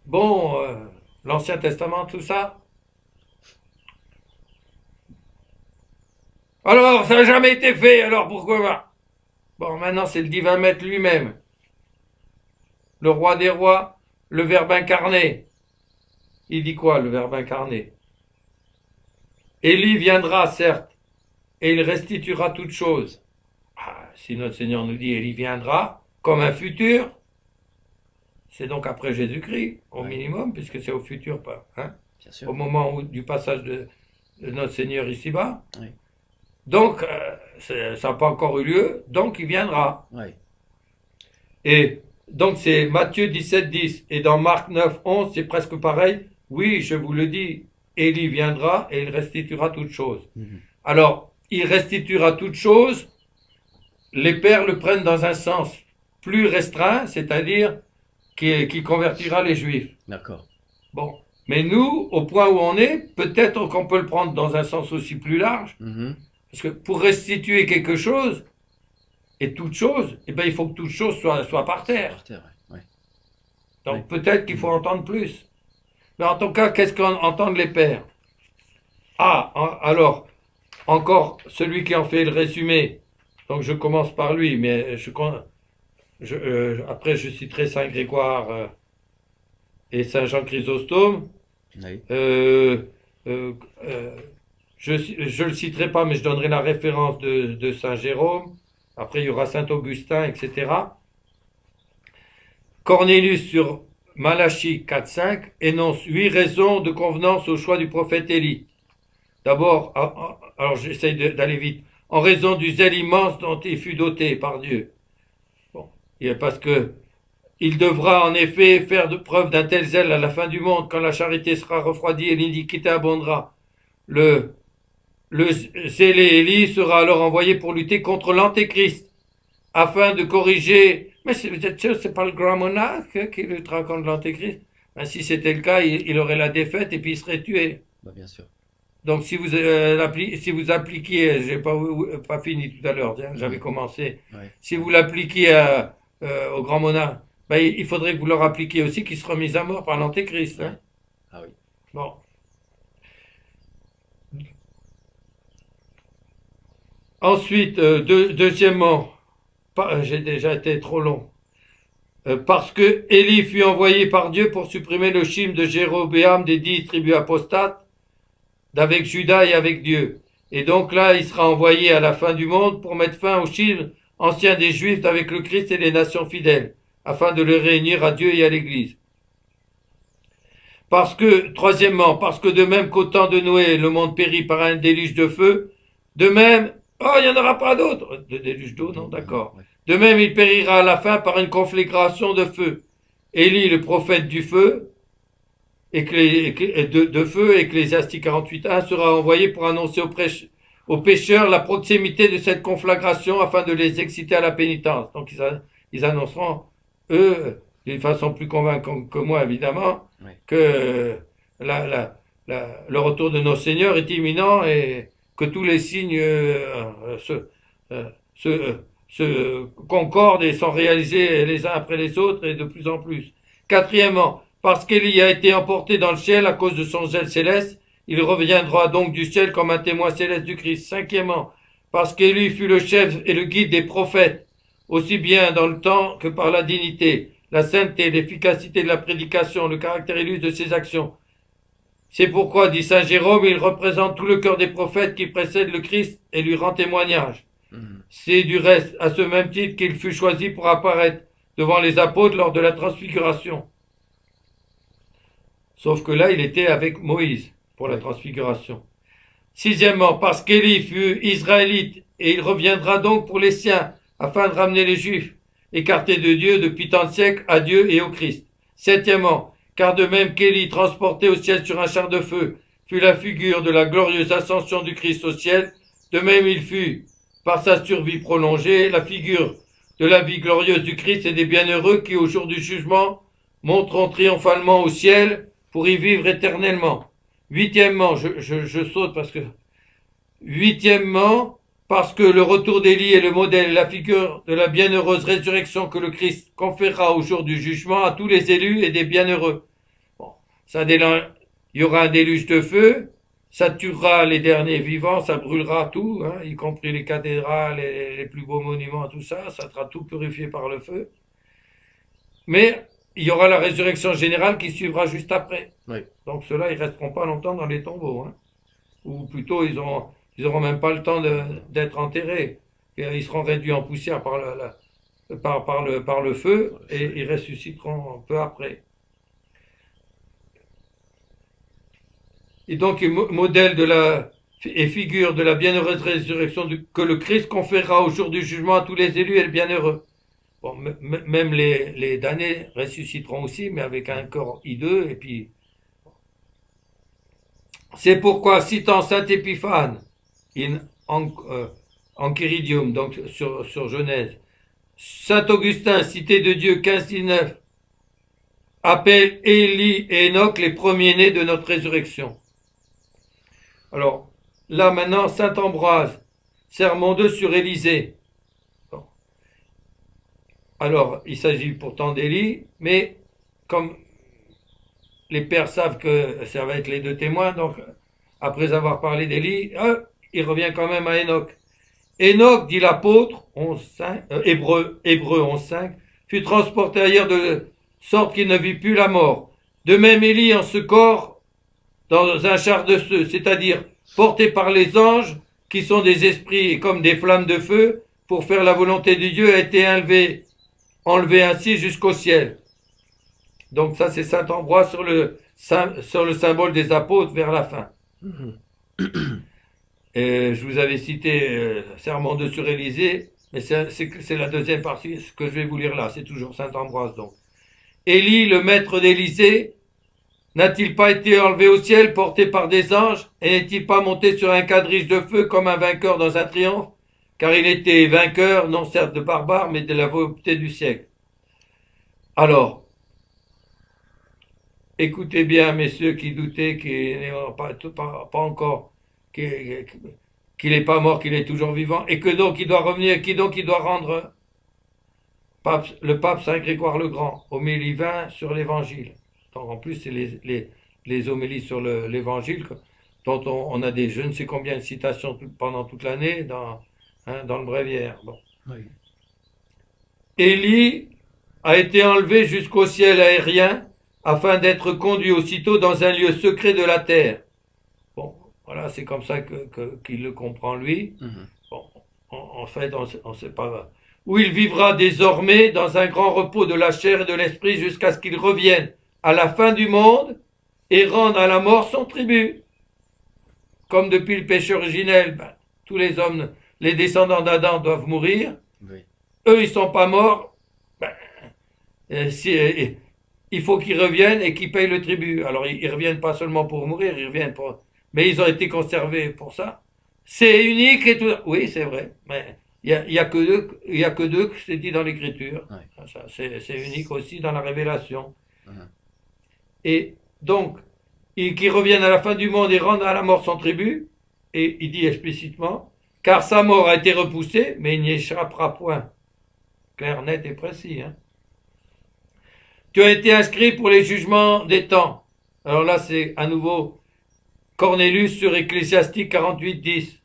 Bon, l'Ancien Testament, tout ça. Alors, ça n'a jamais été fait, alors pourquoi pas? Bon, maintenant c'est le divin maître lui-même. Le roi des rois, le Verbe incarné. Il dit quoi, le Verbe incarné? Élie viendra, certes, et il restituera toutes choses. Ah, si notre Seigneur nous dit Élie viendra, comme un futur, c'est donc après Jésus-Christ, au minimum, puisque c'est au futur, pas, hein, Bien sûr. au moment du passage de notre Seigneur ici-bas. Oui. Donc, ça n'a pas encore eu lieu, donc il viendra. Oui. Et donc c'est Matthieu 17,10 et dans Marc 9,11, c'est presque pareil. Oui, je vous le dis, Élie viendra et il restituera toutes choses. Alors, il restituera toutes choses, les pères le prennent dans un sens plus restreint, c'est-à-dire qui convertira les Juifs. D'accord. Bon, mais nous, au point où on est, peut-être qu'on peut le prendre dans un sens aussi plus large, parce que pour restituer quelque chose, et toute chose, eh ben, il faut que toute chose soit par terre. Par terre, ouais. Donc peut-être qu'il faut entendre plus. Mais en tout cas, qu'est-ce qu'entendent les pères? Ah, alors, encore celui qui en fait le résumé. Donc je commence par lui, mais après je citerai Saint Grégoire et Saint Jean Chrysostome. Oui. Je le citerai pas, mais je donnerai la référence de Saint Jérôme. Après, il y aura Saint Augustin, etc. Cornelius sur Malachie 4.5 énonce 8 raisons de convenance au choix du prophète Élie. D'abord, alors j'essaye d'aller vite, en raison du zèle immense dont il fut doté par Dieu. Bon, parce que il devra en effet faire de preuve d'un tel zèle à la fin du monde, quand la charité sera refroidie et l'iniquité abondera. Le zélé Élie sera alors envoyé pour lutter contre l'antéchrist, afin de corriger... Mais vous êtes sûr, c'est pas le grand monarque qui luttera contre l'antéchrist? Ben, si c'était le cas, il aurait la défaite et puis il serait tué. Bah, bien sûr. Donc si vous appliquiez, j'ai pas fini tout à l'heure, j'avais commencé. Ouais. Si vous l'appliquiez au grand monarque, ben, il faudrait que vous leur appliquiez aussi qu'il sera mis à mort par l'antéchrist. Hein. Ah oui. Bon. Ensuite, deuxièmement, j'ai déjà été trop long, parce que Élie fut envoyé par Dieu pour supprimer le schisme de Jéroboam des 10 tribus apostates, d'avec Juda et avec Dieu. Et donc là, il sera envoyé à la fin du monde pour mettre fin au schisme ancien des Juifs avec le Christ et les nations fidèles, afin de les réunir à Dieu et à l'Église. Troisièmement, parce que de même qu'au temps de Noé, le monde périt par un déluge de feu, de même, il n'y en aura pas d'autre. De déluge d'eau, non, d'accord. De même, il périra à la fin par une conflagration de feu. Élie, le prophète du feu, de feu, Ecclésiastique 48.1, sera envoyé pour annoncer aux pécheurs la proximité de cette conflagration afin de les exciter à la pénitence. Donc ils annonceront, eux, d'une façon plus convaincante que moi évidemment, que le retour de nos seigneurs est imminent et que tous les signes se concordent et sont réalisés les uns après les autres et de plus en plus. Quatrièmement, parce qu'Élie a été emporté dans le ciel à cause de son zèle céleste, il reviendra donc du ciel comme un témoin céleste du Christ. Cinquièmement, parce qu'Élie fut le chef et le guide des prophètes, aussi bien dans le temps que par la dignité, la sainteté, l'efficacité de la prédication, le caractère illustre de ses actions. C'est pourquoi, dit saint Jérôme, il représente tout le cœur des prophètes qui précèdent le Christ et lui rend témoignage. C'est du reste à ce même titre qu'il fut choisi pour apparaître devant les apôtres lors de la transfiguration. Sauf que là, il était avec Moïse pour la transfiguration. Sixièmement, parce qu'Élie fut israélite et il reviendra donc pour les siens afin de ramener les Juifs écartés de Dieu depuis tant de siècles à Dieu et au Christ. Septièmement, car de même qu'Élie, transporté au ciel sur un char de feu, fut la figure de la glorieuse ascension du Christ au ciel, de même il fut, par sa survie prolongée, la figure de la vie glorieuse du Christ et des bienheureux qui, au jour du jugement, monteront triomphalement au ciel pour y vivre éternellement. Huitièmement, je saute parce que... Huitièmement, parce que le retour d'Élie est le modèle, la figure de la bienheureuse résurrection que le Christ conférera au jour du jugement à tous les élus et des bienheureux. Bon, il y aura un déluge de feu, ça tuera les derniers vivants, ça brûlera tout, hein, y compris les cathédrales, les plus beaux monuments, tout ça, ça sera tout purifié par le feu. Mais il y aura la résurrection générale qui suivra juste après. Oui. Donc ceux-là, ils resteront pas longtemps dans les tombeaux, hein. Ou plutôt, ils auront même pas le temps d'être enterrés. Et ils seront réduits en poussière par le feu et ils ressusciteront peu après. Et donc, modèle et figure de la bienheureuse résurrection que le Christ conférera au jour du jugement à tous les élus et les bienheureux. Bon, même les damnés ressusciteront aussi, mais avec un corps hideux. Et puis, c'est pourquoi, citant saint Épiphane, en Chiridium, donc sur Genèse, saint Augustin, cité de Dieu 15-19, appelle Élie et Enoch les premiers-nés de notre résurrection. Alors, là maintenant, saint Ambroise, sermon 2 sur Élisée. Bon. Alors, il s'agit pourtant d'Élie, mais comme les pères savent que ça va être les deux témoins, donc après avoir parlé d'Élie, il revient quand même à Enoch. Enoch, dit l'apôtre, Hébreu 11.5, fut transporté ailleurs de sorte qu'il ne vit plus la mort. De même Élie en ce corps, dans un char de feu, c'est-à-dire porté par les anges, qui sont des esprits comme des flammes de feu, pour faire la volonté de Dieu, a été enlevé ainsi jusqu'au ciel. Donc ça, c'est saint Ambroise sur le symbole des apôtres vers la fin. Et je vous avais cité Sermon 2 sur Élisée, mais c'est la deuxième partie, ce que je vais vous lire là, c'est toujours saint Ambroise donc. Élie, le maître d'Élisée, n'a-t-il pas été enlevé au ciel, porté par des anges, et n'est-il pas monté sur un quadrige de feu comme un vainqueur dans un triomphe? Car il était vainqueur, non certes de barbares, mais de la volonté du siècle. Alors, écoutez bien, messieurs qui doutaient qu'il n'est pas encore, qu'il n'est pas mort, qu'il est toujours vivant, et que donc il doit revenir, qui donc il doit rendre le pape Saint Grégoire le Grand, homélie 20 sur l'Évangile. Donc en plus, c'est les homélies sur l'Évangile, dont on a je ne sais combien de citations pendant toute l'année dans le bréviaire. Bon. Oui. Élie a été enlevé jusqu'au ciel aérien afin d'être conduit aussitôt dans un lieu secret de la terre. Bon, voilà, c'est comme ça qu'il le comprend lui. Bon, en fait, on sait pas. Où il vivra désormais dans un grand repos de la chair et de l'esprit jusqu'à ce qu'il revienne à la fin du monde et rende à la mort son tribut. Comme depuis le péché originel, tous les hommes, les descendants d'Adam doivent mourir. Oui. Eux, ils sont pas morts. Il faut qu'ils reviennent et qu'ils payent le tribut. Alors, ils reviennent pas seulement pour mourir, ils reviennent pour... Mais ils ont été conservés pour ça. C'est unique et tout... Oui, c'est vrai. Mais il y a que deux que c'est dit dans l'Écriture. Ouais. C'est unique aussi dans la Révélation. Et donc, qu'ils reviennent à la fin du monde et rendent à la mort son tribut, et il dit explicitement, car sa mort a été repoussée, mais il n'y échappera point. Clair, net et précis. Hein. Tu as été inscrit pour les jugements des temps. Alors là, c'est à nouveau Cornelius sur Ecclésiastique 48.10.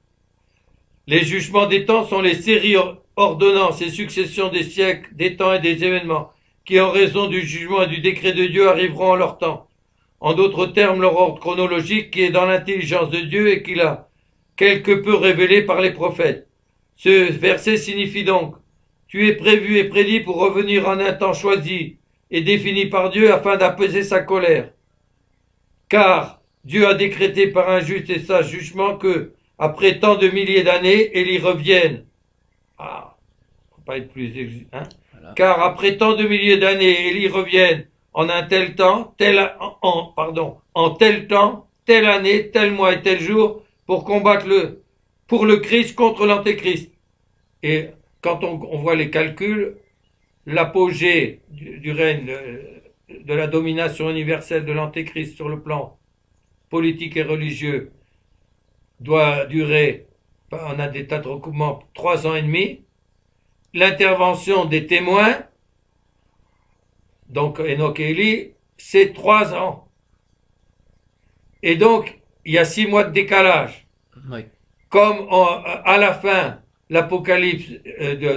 Les jugements des temps sont les séries ordonnances et successions des siècles, des temps et des événements, qui en raison du jugement et du décret de Dieu arriveront en leur temps. En d'autres termes, leur ordre chronologique qui est dans l'intelligence de Dieu et qu'il a quelque peu révélé par les prophètes. Ce verset signifie donc, tu es prévu et prédit pour revenir en un temps choisi et défini par Dieu afin d'apaiser sa colère. Car Dieu a décrété par un juste et sage jugement que, après tant de milliers d'années, Élie revienne. Ah, faut pas être plus exigeant, hein? Voilà. Car après tant de milliers d'années, Élie revienne en un tel temps, en tel temps, telle année, tel mois et tel jour, pour combattre pour le Christ contre l'Antéchrist. Et quand on voit les calculs, l'apogée du règne de la domination universelle de l'Antéchrist sur le plan politique et religieux doit durer, on a des tas de recoupements, 3 ans et demi. L'intervention des témoins, donc Enoch et Élie, c'est 3 ans. Et donc, il y a 6 mois de décalage. Oui. Comme à la fin, l'Apocalypse,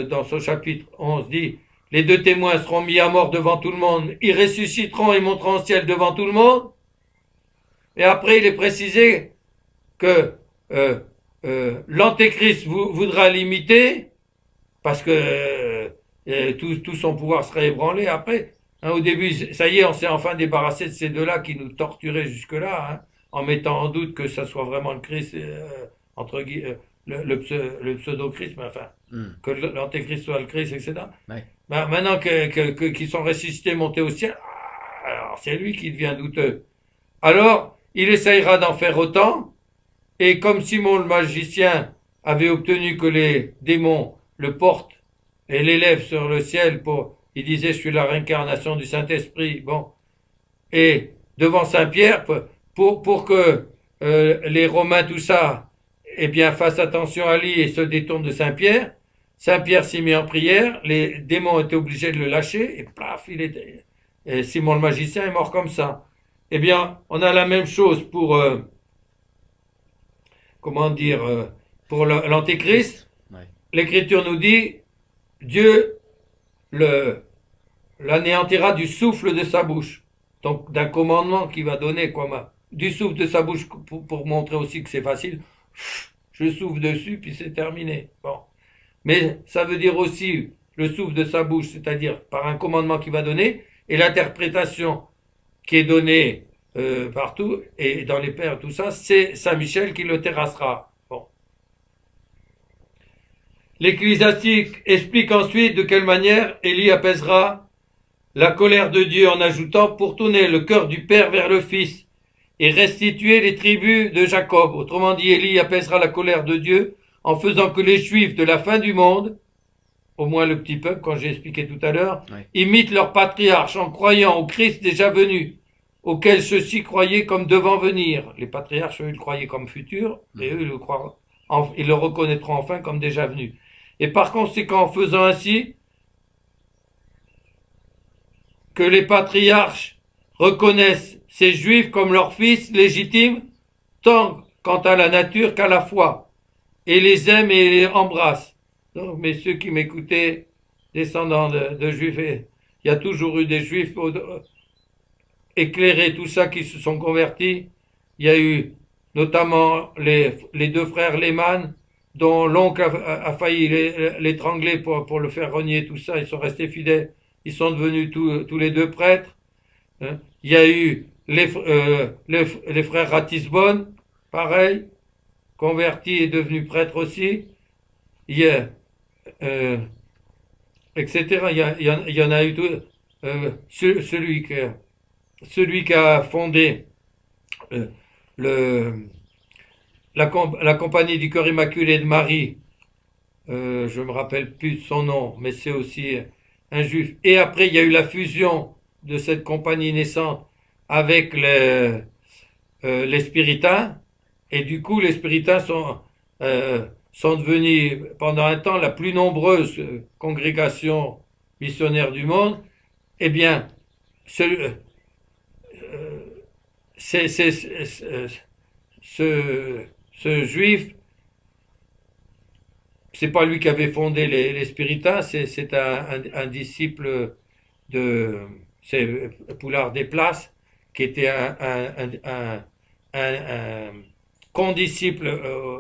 dans son chapitre 11, dit « Les 2 témoins seront mis à mort devant tout le monde, ils ressusciteront et monteront au ciel devant tout le monde. » Et après, il est précisé que l'Antéchrist voudra l'imiter, parce que tout son pouvoir serait ébranlé après. Hein, au début, ça y est, on s'est enfin débarrassé de ces 2-là qui nous torturaient jusque-là, hein, en mettant en doute que ça soit vraiment le Christ, entre guillemets, le pseudo-Christ, mais enfin, que l'Antéchrist soit le Christ, etc. Ouais. Ben, maintenant qu'ils sont ressuscités, montés au ciel, alors c'est lui qui devient douteux. Alors, il essayera d'en faire autant, et comme Simon le magicien avait obtenu que les démons le portent et l'élèvent sur le ciel il disait, je suis la réincarnation du Saint-Esprit, bon, et devant Saint-Pierre, pour que les Romains, tout ça, eh bien, fassent attention à lui et se détournent de Saint-Pierre, Saint-Pierre s'est mis en prière, les démons étaient obligés de le lâcher, et plaf, et Simon le magicien est mort comme ça. Eh bien, on a la même chose pour, pour l'Antéchrist. Ouais. L'Écriture nous dit, Dieu l'anéantira du souffle de sa bouche. Donc, d'un commandement qu'il va donner, du souffle de sa bouche, pour montrer aussi que c'est facile. Je souffle dessus, puis c'est terminé. Bon. Mais ça veut dire aussi le souffle de sa bouche, c'est-à-dire par un commandement qu'il va donner, et l'interprétation qui est donnée partout, et dans les pères, tout ça, c'est Saint Michel qui le terrassera. Bon. L'Ecclésiastique explique ensuite de quelle manière Élie apaisera la colère de Dieu en ajoutant pour tourner le cœur du Père vers le Fils et restituer les tribus de Jacob. Autrement dit, Élie apaisera la colère de Dieu en faisant que les Juifs de la fin du monde, au moins le petit peuple, quand j'ai expliqué tout à l'heure, imitent leur patriarche en croyant au Christ déjà venu, auquel ceux-ci croyaient comme devant venir. Les patriarches, eux, ils le croyaient comme futur, et eux, ils le reconnaîtront enfin comme déjà venu. Et par conséquent, en faisant ainsi, que les patriarches reconnaissent ces Juifs comme leurs fils légitimes, tant quant à la nature qu'à la foi, et les aiment et les embrassent. Donc, mais ceux qui m'écoutaient, descendants de Juifs, il y a toujours eu des Juifs éclairés, tout ça, qui se sont convertis. Il y a eu notamment les 2 frères Lehmann, dont l'oncle a failli l'étrangler pour le faire renier, tout ça. Ils sont restés fidèles. Ils sont devenus tous les 2 prêtres. Hein. Il y a eu les frères Ratisbonne, pareil, convertis et devenus prêtres aussi. Il y a, etc. Il y en a eu tout. Celui qui a fondé la compagnie du cœur immaculé de Marie, je me rappelle plus de son nom, mais c'est aussi un juif. Et après, il y a eu la fusion de cette compagnie naissante avec les spiritains, et du coup, les spiritains sont devenus pendant un temps la plus nombreuse congrégation missionnaire du monde. Eh bien, ce juif, c'est pas lui qui avait fondé les spiritains, c'est un disciple de Poulard des Places, qui était un condisciple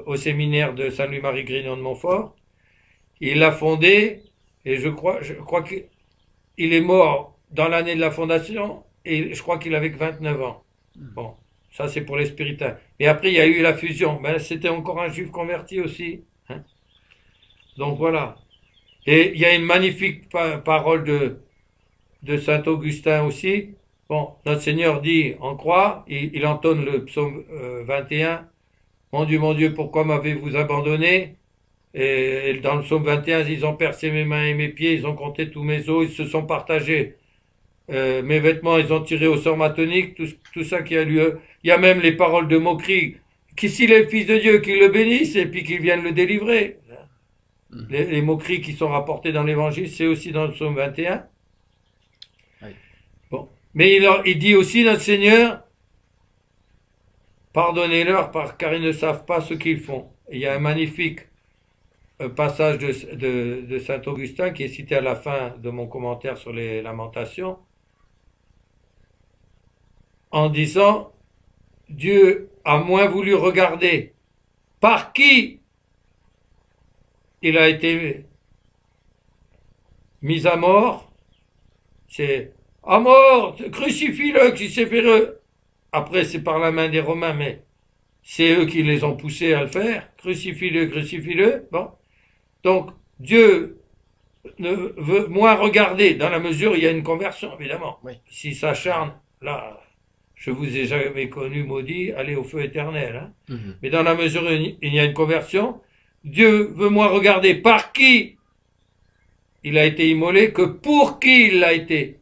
au séminaire de Saint-Louis-Marie Grignon de Montfort. Il l'a fondé, et je crois qu'il est mort dans l'année de la fondation, et je crois qu'il avait que 29 ans. Bon, ça c'est pour les spiritains. Et après, il y a eu la fusion. Ben, c'était encore un juif converti aussi. Hein. Donc voilà. Et il y a une magnifique parole de Saint Augustin aussi. Bon, notre Seigneur dit en croix, il entonne le psaume 21. Mon Dieu, pourquoi m'avez-vous abandonné? Et dans le psaume 21, ils ont percé mes mains et mes pieds, ils ont compté tous mes os, ils se sont partagés. Mes vêtements, ils ont tiré au sort ma tunique, tout ça qui a lieu. Il y a même les paroles de moquerie. Qui s'il est le Fils de Dieu, qu'il le bénisse et puis qu'il vienne le délivrer. Les moqueries qui sont rapportées dans l'Évangile, c'est aussi dans le psaume 21. Oui. Bon. Mais il dit aussi, notre Seigneur, pardonnez-leur car ils ne savent pas ce qu'ils font. Et il y a un magnifique passage de saint Augustin qui est cité à la fin de mon commentaire sur les lamentations, en disant, Dieu a moins voulu regarder par qui il a été mis à mort, c'est à mort, crucifie-le, qui s'est fait eux. Après, c'est par la main des Romains, mais c'est eux qui les ont poussés à le faire. Crucifie-le, crucifie-le. Bon. Donc, Dieu ne veut moins regarder, dans la mesure où il y a une conversion, évidemment. Oui. S'il s'acharne, là, je vous ai jamais connu maudit, allez au feu éternel. Hein. Mais dans la mesure où il y a une conversion, Dieu veut moins regarder par qui il a été immolé que pour qui il l'a été.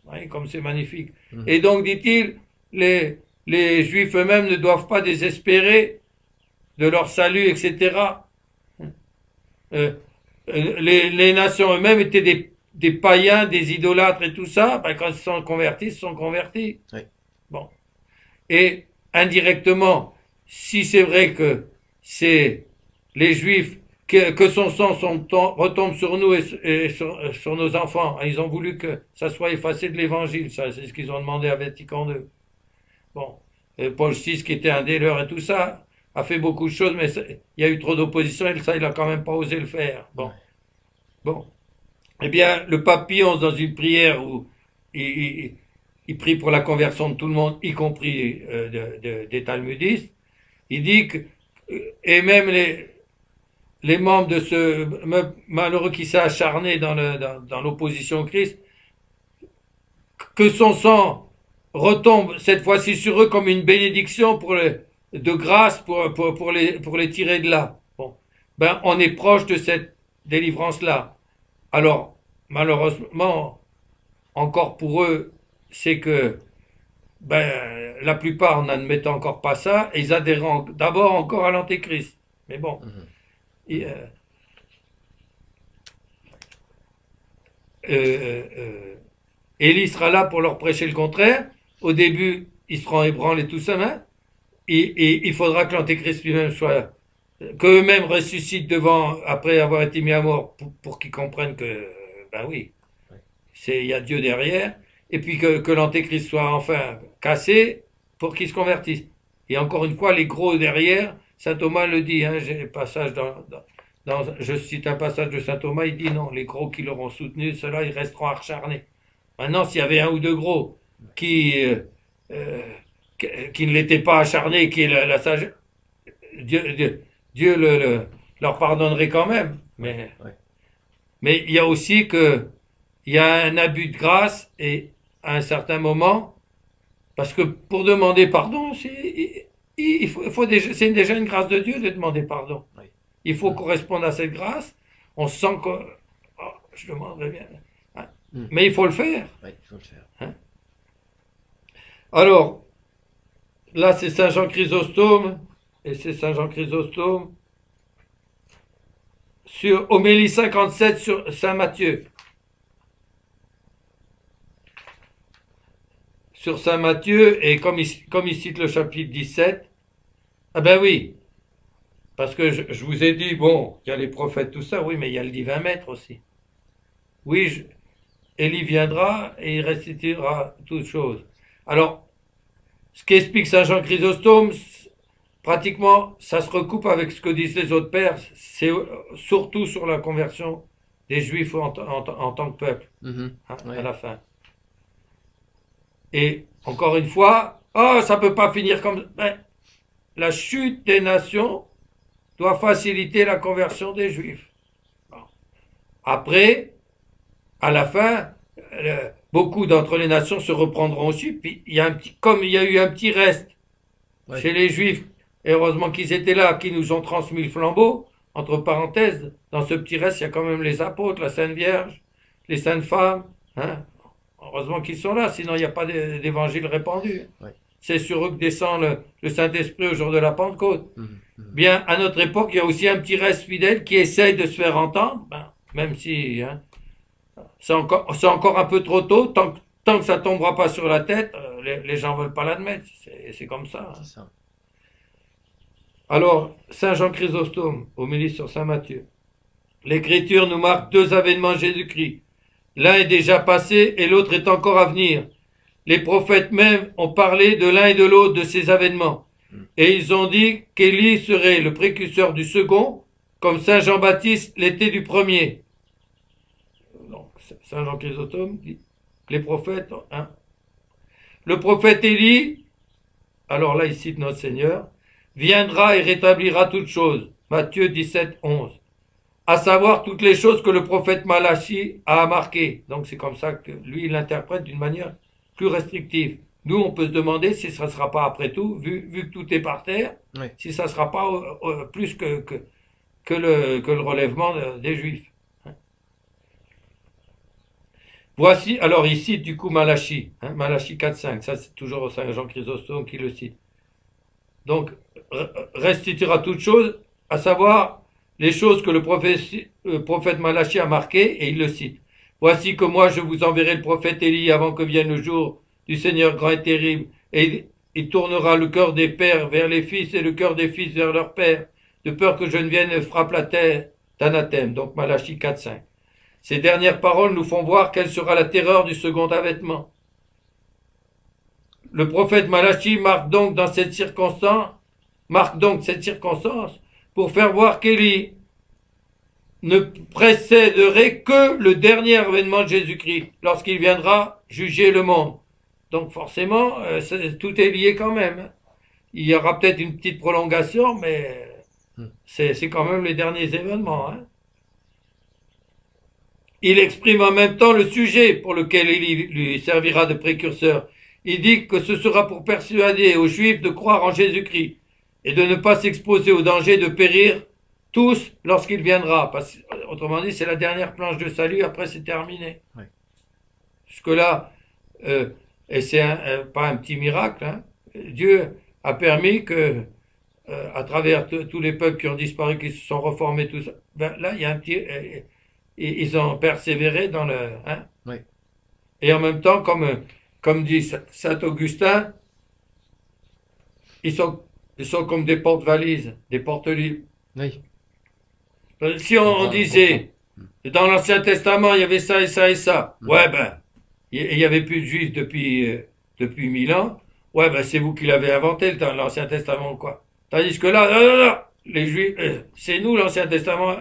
Vous voyez, comme c'est magnifique. Et donc, dit-il, les Juifs eux-mêmes ne doivent pas désespérer de leur salut, etc. Les nations eux-mêmes étaient des païens, des idolâtres et tout ça. Ben, quand ils se sont convertis, ils se sont convertis. Oui. Bon. Et indirectement, si c'est vrai que c'est les Juifs, que son sang retombe sur nous et sur nos enfants, ils ont voulu que ça soit effacé de l'Évangile. Ça, c'est ce qu'ils ont demandé à Vatican II. Bon. Et Paul VI, qui était un des leurs et tout ça, a fait beaucoup de choses, mais il y a eu trop d'opposition et ça, il a quand même pas osé le faire. Bon. Bon. Eh bien, le pape Pie XI, dans une prière où il prie pour la conversion de tout le monde, y compris des talmudistes, il dit que, et même les membres de ce malheureux qui s'est acharné dans l'opposition au Christ, que son sang retombe cette fois-ci sur eux comme une bénédiction de grâce pour les tirer de là. Bon. Ben, on est proche de cette délivrance-là. Alors, malheureusement, encore pour eux, c'est que ben, la plupart n'admettent encore pas ça, et ils adhèrent d'abord encore à l'Antéchrist. Mais bon. Élie sera là pour leur prêcher le contraire. Au début, ils seront ébranlés tout ça, hein? Et il faudra que l'Antéchrist lui-même soit, qu'eux-mêmes ressuscitent devant, après avoir été mis à mort, pour qu'ils comprennent que, ben oui, il y a Dieu derrière, et puis que l'Antéchrist soit enfin cassé pour qu'ils se convertissent. Et encore une fois, les gros derrière, saint Thomas le dit, hein, j'ai un passage je cite un passage de saint Thomas, il dit non, les gros qui l'auront soutenu, ceux-là, ils resteront acharnés. Maintenant, s'il y avait un ou deux gros qui ne l'étaient pas acharnés, qui est la sagesse, Dieu leur pardonnerait quand même. Mais il y a aussi il y a un abus de grâce et à un certain moment, parce que pour demander pardon, c'est déjà une grâce de Dieu de demander pardon. Oui. Il faut correspondre à cette grâce. On sent que je demanderais bien. Hein. Mais il faut le faire. Oui, il faut le faire. Hein. Alors, là c'est Saint Jean Chrysostome, et c'est Saint Jean Chrysostome sur Homélie 57 sur Saint Matthieu. Sur Saint Matthieu, et comme il cite le chapitre 17, ah ben oui, parce que je vous ai dit, bon, il y a les prophètes, tout ça, oui, mais il y a le divin maître aussi. Oui, Élie viendra et il restituera toutes choses. Alors, ce qu'explique Saint Jean Chrysostome, pratiquement, ça se recoupe avec ce que disent les autres pères, c'est surtout sur la conversion des Juifs en tant que peuple, à la fin. Et encore une fois, ça peut pas finir comme... Ben, la chute des nations doit faciliter la conversion des Juifs. Bon. Après, à la fin, beaucoup d'entre les nations se reprendront aussi, puis comme il y a eu un petit reste chez les Juifs, et heureusement qu'ils étaient là, qui nous ont transmis le flambeau, entre parenthèses, dans ce petit reste, il y a quand même les apôtres, la Sainte Vierge, les saintes femmes. Hein. Heureusement qu'ils sont là, sinon il n'y a pas d'évangile répandu. Ouais. C'est sur eux que descend le Saint-Esprit au jour de la Pentecôte. Mhm. Mhm. Bien, à notre époque, il y a aussi un petit reste fidèle qui essaye de se faire entendre, même si hein, c'est encore un peu trop tôt, tant que ça ne tombera pas sur la tête, les gens ne veulent pas l'admettre. C'est comme ça. Hein. C'est ça. Alors, Saint Jean Chrysostome, homélie sur Saint Matthieu. L'Écriture nous marque deux avènements de Jésus-Christ. L'un est déjà passé et l'autre est encore à venir. Les prophètes même ont parlé de l'un et de l'autre de ces avènements. Et ils ont dit qu'Élie serait le précurseur du second, comme Saint Jean-Baptiste l'était du premier. Donc, Saint Jean Chrysostome dit, les prophètes, hein. Le prophète Élie, alors là il cite notre Seigneur, viendra et rétablira toutes choses. Matthieu 17, 11. À savoir toutes les choses que le prophète Malachi a marquées. Donc c'est comme ça que lui il l'interprète d'une manière plus restrictive. Nous on peut se demander si ça ne sera pas après tout, vu que tout est par terre, Oui. si ça ne sera pas plus que le relèvement des Juifs. Voici, alors il cite du coup Malachi, hein, Malachi 4.5, ça c'est toujours Saint Jean Chrysostome qui le cite. Donc, restituera toutes choses, à savoir les choses que le prophète Malachi a marquées, et il le cite. Voici que moi je vous enverrai le prophète Élie avant que vienne le jour du Seigneur grand et terrible, et il tournera le cœur des pères vers les fils et le cœur des fils vers leurs pères, de peur que je ne vienne frappe la terre d'anathème. Donc Malachi 4.5. Ces dernières paroles nous font voir quelle sera la terreur du second avènement. Le prophète Malachi marque donc cette circonstance pour faire voir qu'Élie ne précéderait que le dernier avènement de Jésus-Christ, lorsqu'il viendra juger le monde. Donc forcément, tout est lié quand même. Il y aura peut-être une petite prolongation, mais c'est quand même les derniers événements. Hein. Il exprime en même temps le sujet pour lequel il lui servira de précurseur. Il dit que ce sera pour persuader aux Juifs de croire en Jésus-Christ et de ne pas s'exposer au danger de périr tous lorsqu'il viendra. Autrement dit, c'est la dernière planche de salut, après c'est terminé. Oui. Jusque-là, et c'est pas un petit miracle, hein, Dieu a permis que, à travers tous les peuples qui ont disparu, qui se sont reformés, tout ça, là, il y a un petit... ils ont persévéré dans le... Hein? Oui. Et en même temps, comme dit saint Augustin, ils sont comme des porte-valises, des porte-livres. Oui. Si on disait, dans l'Ancien Testament, il y avait ça et ça et ça, ouais, il n'y avait plus de Juifs depuis 1000 ans, ouais, c'est vous qui l'avez inventé, l'Ancien Testament, quoi. Tandis que là, non, les Juifs, c'est nous, l'Ancien Testament.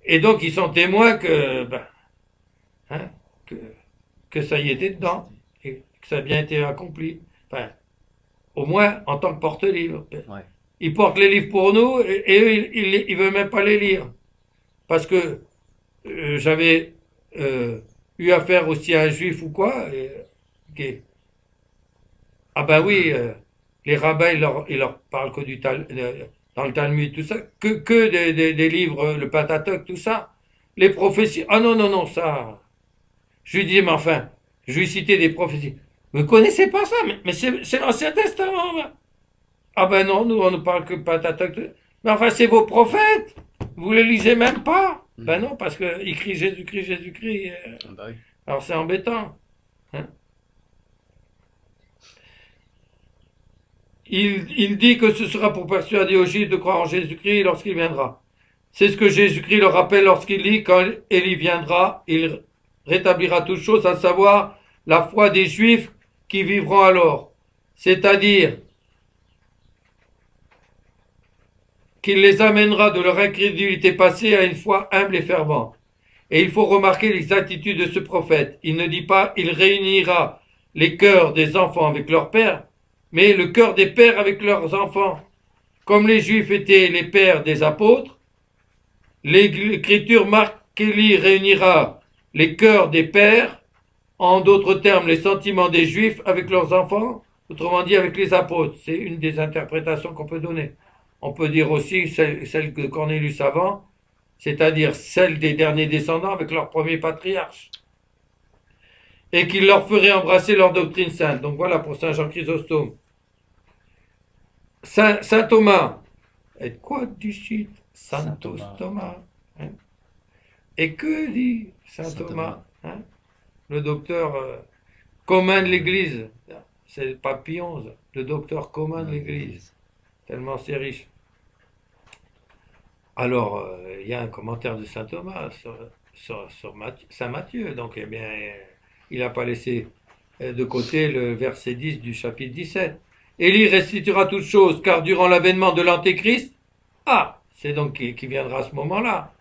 Et donc, ils sont témoins que ça y était dedans, et que ça a bien été accompli. Enfin, au moins, en tant que porte-livre. Ouais. Ils portent les livres pour nous, et eux, ils veulent même pas les lire. Parce que j'avais eu affaire aussi à un juif ou quoi, oui, les rabbins, ils leur parlent que dans le Talmud, tout ça, que des livres, le Pentateuque, tout ça. Les prophéties, non, ça. Je lui dis, mais enfin, je lui citais des prophéties. Vous ne connaissez pas ça, mais c'est l'Ancien Testament. Non, nous, on ne parle que Pentateuque. Mais enfin, c'est vos prophètes. Vous les lisez même pas. Non, parce qu'ils crient Jésus-Christ, Jésus-Christ. Oui. Alors c'est embêtant. Hein. Il dit que ce sera pour persuader aux Juifs de croire en Jésus-Christ lorsqu'il viendra. C'est ce que Jésus-Christ leur rappelle lorsqu'il dit, quand Élie viendra, il rétablira toutes choses, à savoir la foi des Juifs qui vivront alors. C'est-à-dire qu'il les amènera de leur incrédulité passée à une foi humble et fervente. Et il faut remarquer l'exactitude de ce prophète. Il ne dit pas, il réunira les cœurs des enfants avec leurs pères, mais le cœur des pères avec leurs enfants. Comme les Juifs étaient les pères des apôtres, l'Écriture marque qu'Élie réunira les cœurs des pères, en d'autres termes les sentiments des Juifs avec leurs enfants, autrement dit avec les apôtres. C'est une des interprétations qu'on peut donner. on peut dire aussi celle de Cornelius avant, c'est-à-dire celle des derniers descendants avec leur premier patriarche, et qu'il leur ferait embrasser leur doctrine sainte. Donc voilà pour Saint Jean Chrysostome. Saint Thomas, et quoi dit Santos Thomas, hein? Et que dit Saint Thomas, hein? Le docteur commun de l'Église, c'est pas Pie XI, le docteur commun de l'Église, tellement c'est riche. Alors, il y a un commentaire de Saint Thomas sur Saint Matthieu, donc eh bien, il n'a pas laissé de côté le verset 10 du chapitre 17. Élie restituera toutes choses, car durant l'avènement de l'Antéchrist, c'est donc qui viendra à ce moment-là.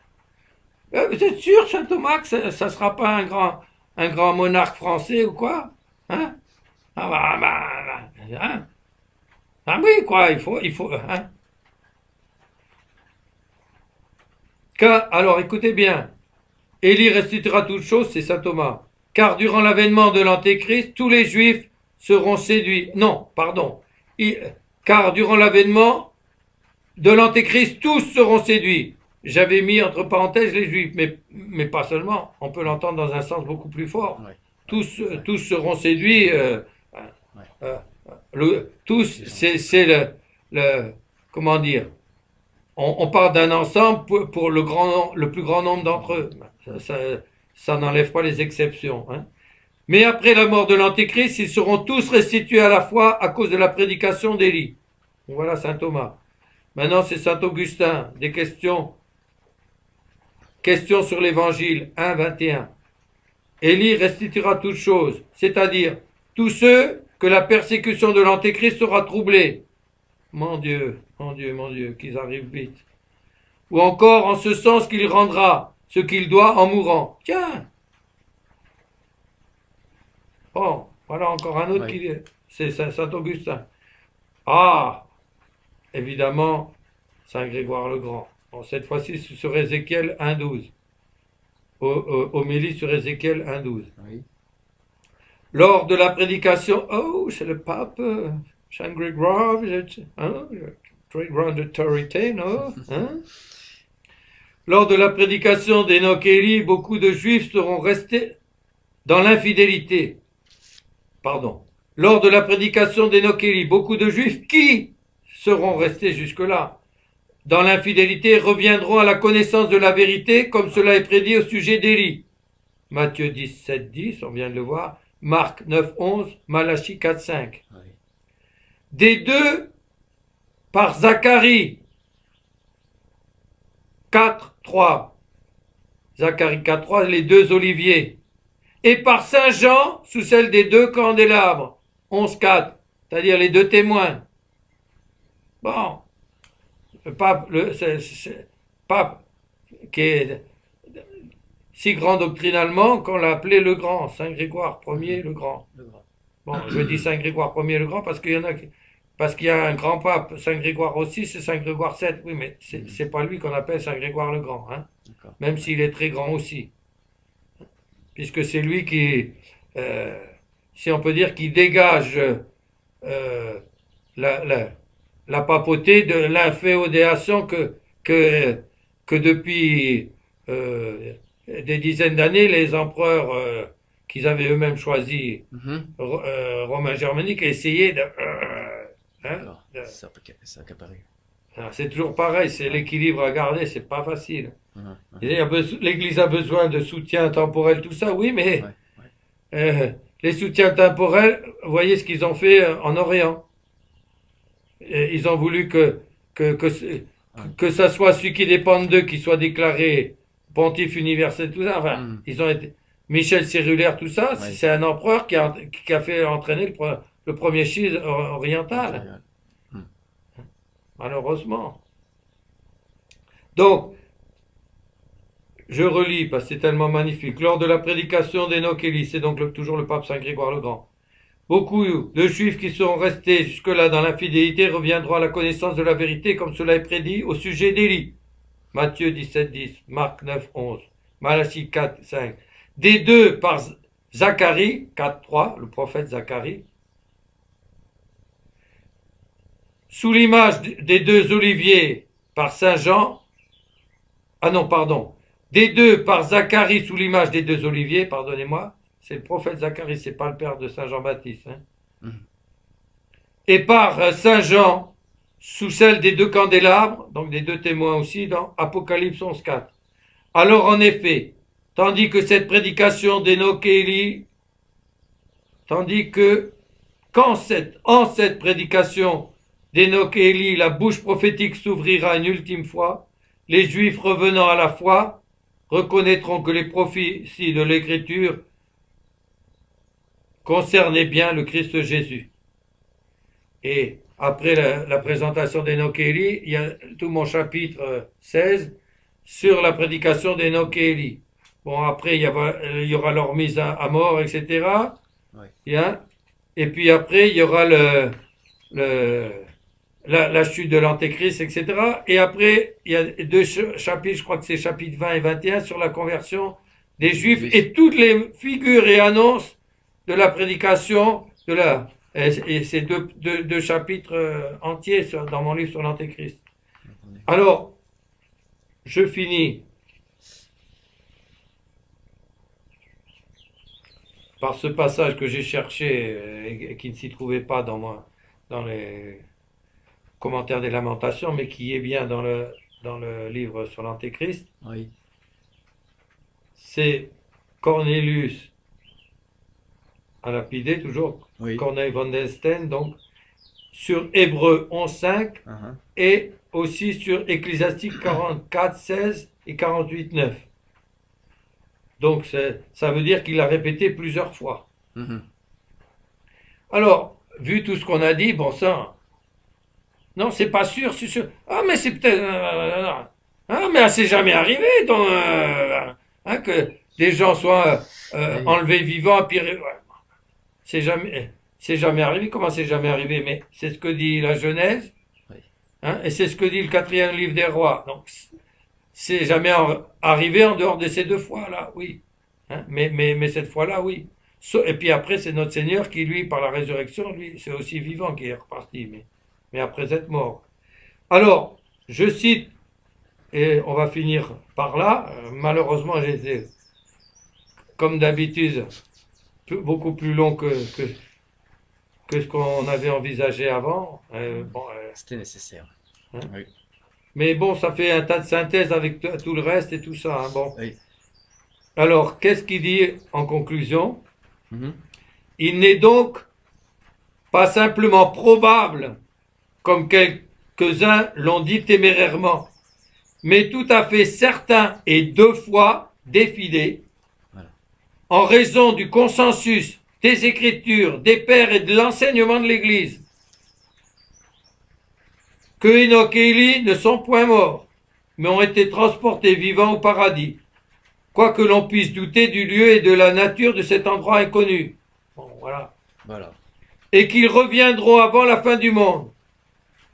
Vous êtes sûr, Saint Thomas, que ça ne sera pas un grand monarque français ou quoi? Hein? Hein? Ah oui, quoi, il faut, hein? Alors, écoutez bien. Élie restituera toutes choses, c'est Saint Thomas. Car durant l'avènement de l'Antéchrist, tous les Juifs seront séduits. Non, pardon. Car durant l'avènement de l'Antéchrist, tous seront séduits. J'avais mis entre parenthèses les Juifs, mais pas seulement. On peut l'entendre dans un sens beaucoup plus fort. Ouais. Tous seront séduits. Tous, c'est comment dire, on part d'un ensemble pour le plus grand nombre d'entre eux. Ça n'enlève pas les exceptions. Hein. Mais après la mort de l'Antéchrist, ils seront tous restitués à la foi à cause de la prédication d'Élie. Voilà Saint Thomas. Maintenant, c'est Saint Augustin. Des questions. Questions sur l'Évangile 1, 21. Élie restituera toutes choses, c'est-à-dire tous ceux que la persécution de l'Antéchrist aura troublés. Mon Dieu, mon Dieu, mon Dieu, qu'ils arrivent vite. Ou encore en ce sens qu'il rendra ce qu'il doit en mourant. Tiens. Bon, voilà encore un autre qui... C'est Saint Augustin. Évidemment, Saint Grégoire le Grand. Bon, cette fois-ci, sur Ézéchiel 1.12. Homélie sur Ézéchiel 1.12. Oui. Lors de la prédication, c'est le pape, Saint Grégoire, très grande autorité, non? Hein? Lors de la prédication d'Enoch et Élie, beaucoup de Juifs seront restés dans l'infidélité. Pardon. Lors de la prédication d'Enoch et Élie, beaucoup de Juifs qui seront restés jusque-là dans l'infidélité reviendront à la connaissance de la vérité, comme cela est prédit au sujet d'Élie. Matthieu 17, 10, on vient de le voir. Marc 9, 11, Malachie 4, 5. Oui. Des deux, par Zacharie 4, 3. Zacharie 4, 3, les deux oliviers. Et par Saint Jean, sous celle des deux candélabres. 11, 4. C'est-à-dire les deux témoins. Bon. Le pape, pape qui est si grand doctrinalement qu'on l'a appelé le Grand, Saint Grégoire Ier le Grand. Bon, je dis Saint Grégoire Ier le Grand parce qu'il y a un grand pape, Saint Grégoire aussi, c'est Saint Grégoire VII. Oui, mais c'est pas lui qu'on appelle Saint Grégoire le Grand, hein, même s'il est très grand aussi, puisque c'est lui qui, si on peut dire, qui dégage la papauté de l'inféodéation que depuis des dizaines d'années, les empereurs qu'ils avaient eux-mêmes choisis, romains germaniques, essayaient de... C'est toujours pareil, c'est l'équilibre à garder, c'est pas facile. L'Église a besoin de soutien temporel, tout ça, oui, mais les soutiens temporels, vous voyez ce qu'ils ont fait en Orient. Ils ont voulu que ça soit celui qui dépend d'eux qui soit déclaré pontife universel, tout ça. Enfin, ils ont été Michel Cérulaire, tout ça. C'est un empereur qui a fait entraîner le premier schisme oriental. Malheureusement. Donc, je relis parce que c'est tellement magnifique. Lors de la prédication d'Enoch et Élie, c'est donc toujours le pape Saint Grégoire le Grand. Beaucoup de Juifs qui sont restés jusque-là dans l'infidélité reviendront à la connaissance de la vérité, comme cela est prédit au sujet d'Élie. Matthieu 17, 10, Marc 9, 11, Malachie 4, 5. Des deux par Zacharie 4, 3, le prophète Zacharie. sous l'image des deux oliviers par Saint Jean. Ah non, pardon. Des deux par Zacharie sous l'image des deux oliviers, pardonnez-moi. C'est le prophète Zacharie, c'est pas le père de Saint Jean-Baptiste. Hein. Et par Saint Jean sous celle des deux candélabres, donc des deux témoins aussi, dans Apocalypse 11.4. Alors en effet, tandis que cette prédication d'Enoch et Élie, en cette prédication d'Enoch et Élie, la bouche prophétique s'ouvrira une ultime fois, les Juifs revenant à la foi reconnaîtront que les prophéties de l'Écriture concernaient bien le Christ Jésus. Et après la présentation d'Enoch et Élie, il y a tout mon chapitre 16 sur la prédication d'Enoch et Élie. Bon, après, il y aura leur mise à mort, etc. Ouais. Et puis après, il y aura la chute de l'Antéchrist, etc. Et après, il y a deux chapitres, je crois que c'est chapitre 20 et 21, sur la conversion des Juifs et toutes les figures et annonces de la prédication et c'est deux chapitres entiers dans mon livre sur l'Antéchrist. Alors, je finis par ce passage que j'ai cherché et qui ne s'y trouvait pas dans les commentaires des Lamentations, mais qui est bien dans le livre sur l'Antéchrist. Oui. C'est Cornelius à lapidé, toujours, oui. Corneille von Denstein, donc, sur Hébreux 11.5 et aussi sur Ecclésiastique 44.16 et 48.9. Donc, ça veut dire qu'il l'a répété plusieurs fois. Alors, vu tout ce qu'on a dit, bon sang, non, c'est pas sûr, c'est sûr. Ah, mais c'est peut-être... ah, mais c'est jamais arrivé que des gens soient enlevés vivants, puis... C'est jamais arrivé. Comment c'est jamais arrivé? Mais c'est ce que dit la Genèse, et c'est ce que dit le 4e livre des Rois. Donc, c'est jamais arrivé en dehors de ces deux fois-là, oui. Mais cette fois-là, oui. Et puis après, c'est notre Seigneur qui, lui, par la résurrection, lui, c'est aussi vivant qui est reparti, mais après être mort. Alors, je cite, et on va finir par là. Malheureusement, j'ai été, comme d'habitude, beaucoup plus long que ce qu'on avait envisagé avant. C'était nécessaire. Oui. Mais bon, ça fait un tas de synthèse avec tout le reste et tout ça. Bon. Oui. Alors, qu'est-ce qu'il dit en conclusion? Il n'est donc pas simplement probable, comme quelques-uns l'ont dit témérairement, mais tout à fait certain et deux fois défilé, en raison du consensus des Écritures, des Pères et de l'enseignement de l'Église, que Enoch et Élie ne sont point morts, mais ont été transportés vivants au paradis, quoique l'on puisse douter du lieu et de la nature de cet endroit inconnu. Bon, voilà. Et qu'ils reviendront avant la fin du monde.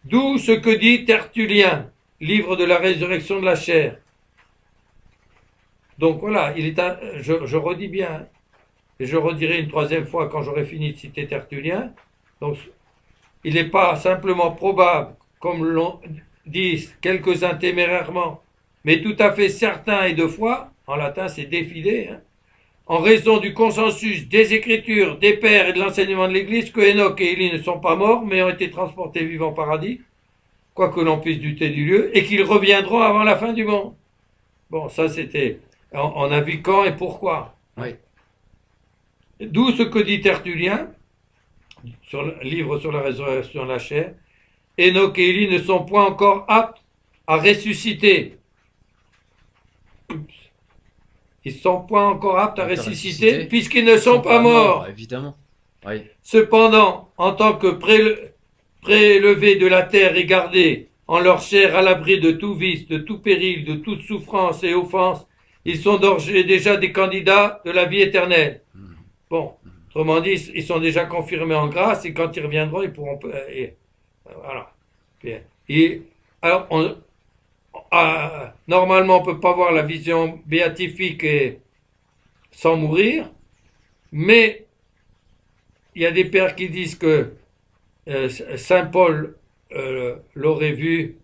D'où ce que dit Tertullien, livre de la résurrection de la chair. Donc voilà, je redis bien, et je redirai une troisième fois quand j'aurai fini de citer Tertullien. Donc, il n'est pas simplement probable, comme l'on dit quelques-uns témérairement, mais tout à fait certain et deux fois, en latin c'est défilé, en raison du consensus des Écritures, des Pères et de l'enseignement de l'Église, que Enoch et Élie ne sont pas morts, mais ont été transportés vivants au paradis, quoique l'on puisse douter du lieu, et qu'ils reviendront avant la fin du monde. Bon, ça c'était... On a vu quand et pourquoi. Oui. D'où ce que dit Tertullien, sur le livre sur la résurrection de la chair, Enoch et Élie ne sont point encore aptes à ressusciter. Ils ne sont point encore aptes à ressusciter, puisqu'ils ne sont pas morts. Évidemment. Oui. Cependant, en tant que prélevés de la terre et gardés en leur chair à l'abri de tout vice, de tout péril, de toute souffrance et offense, ils sont déjà des candidats de la vie éternelle. Bon, autrement dit, ils sont déjà confirmés en grâce et quand ils reviendront, ils pourront... voilà. Alors, normalement, on ne peut pas voir la vision béatifique sans mourir, mais il y a des pères qui disent que Saint Paul l'aurait vu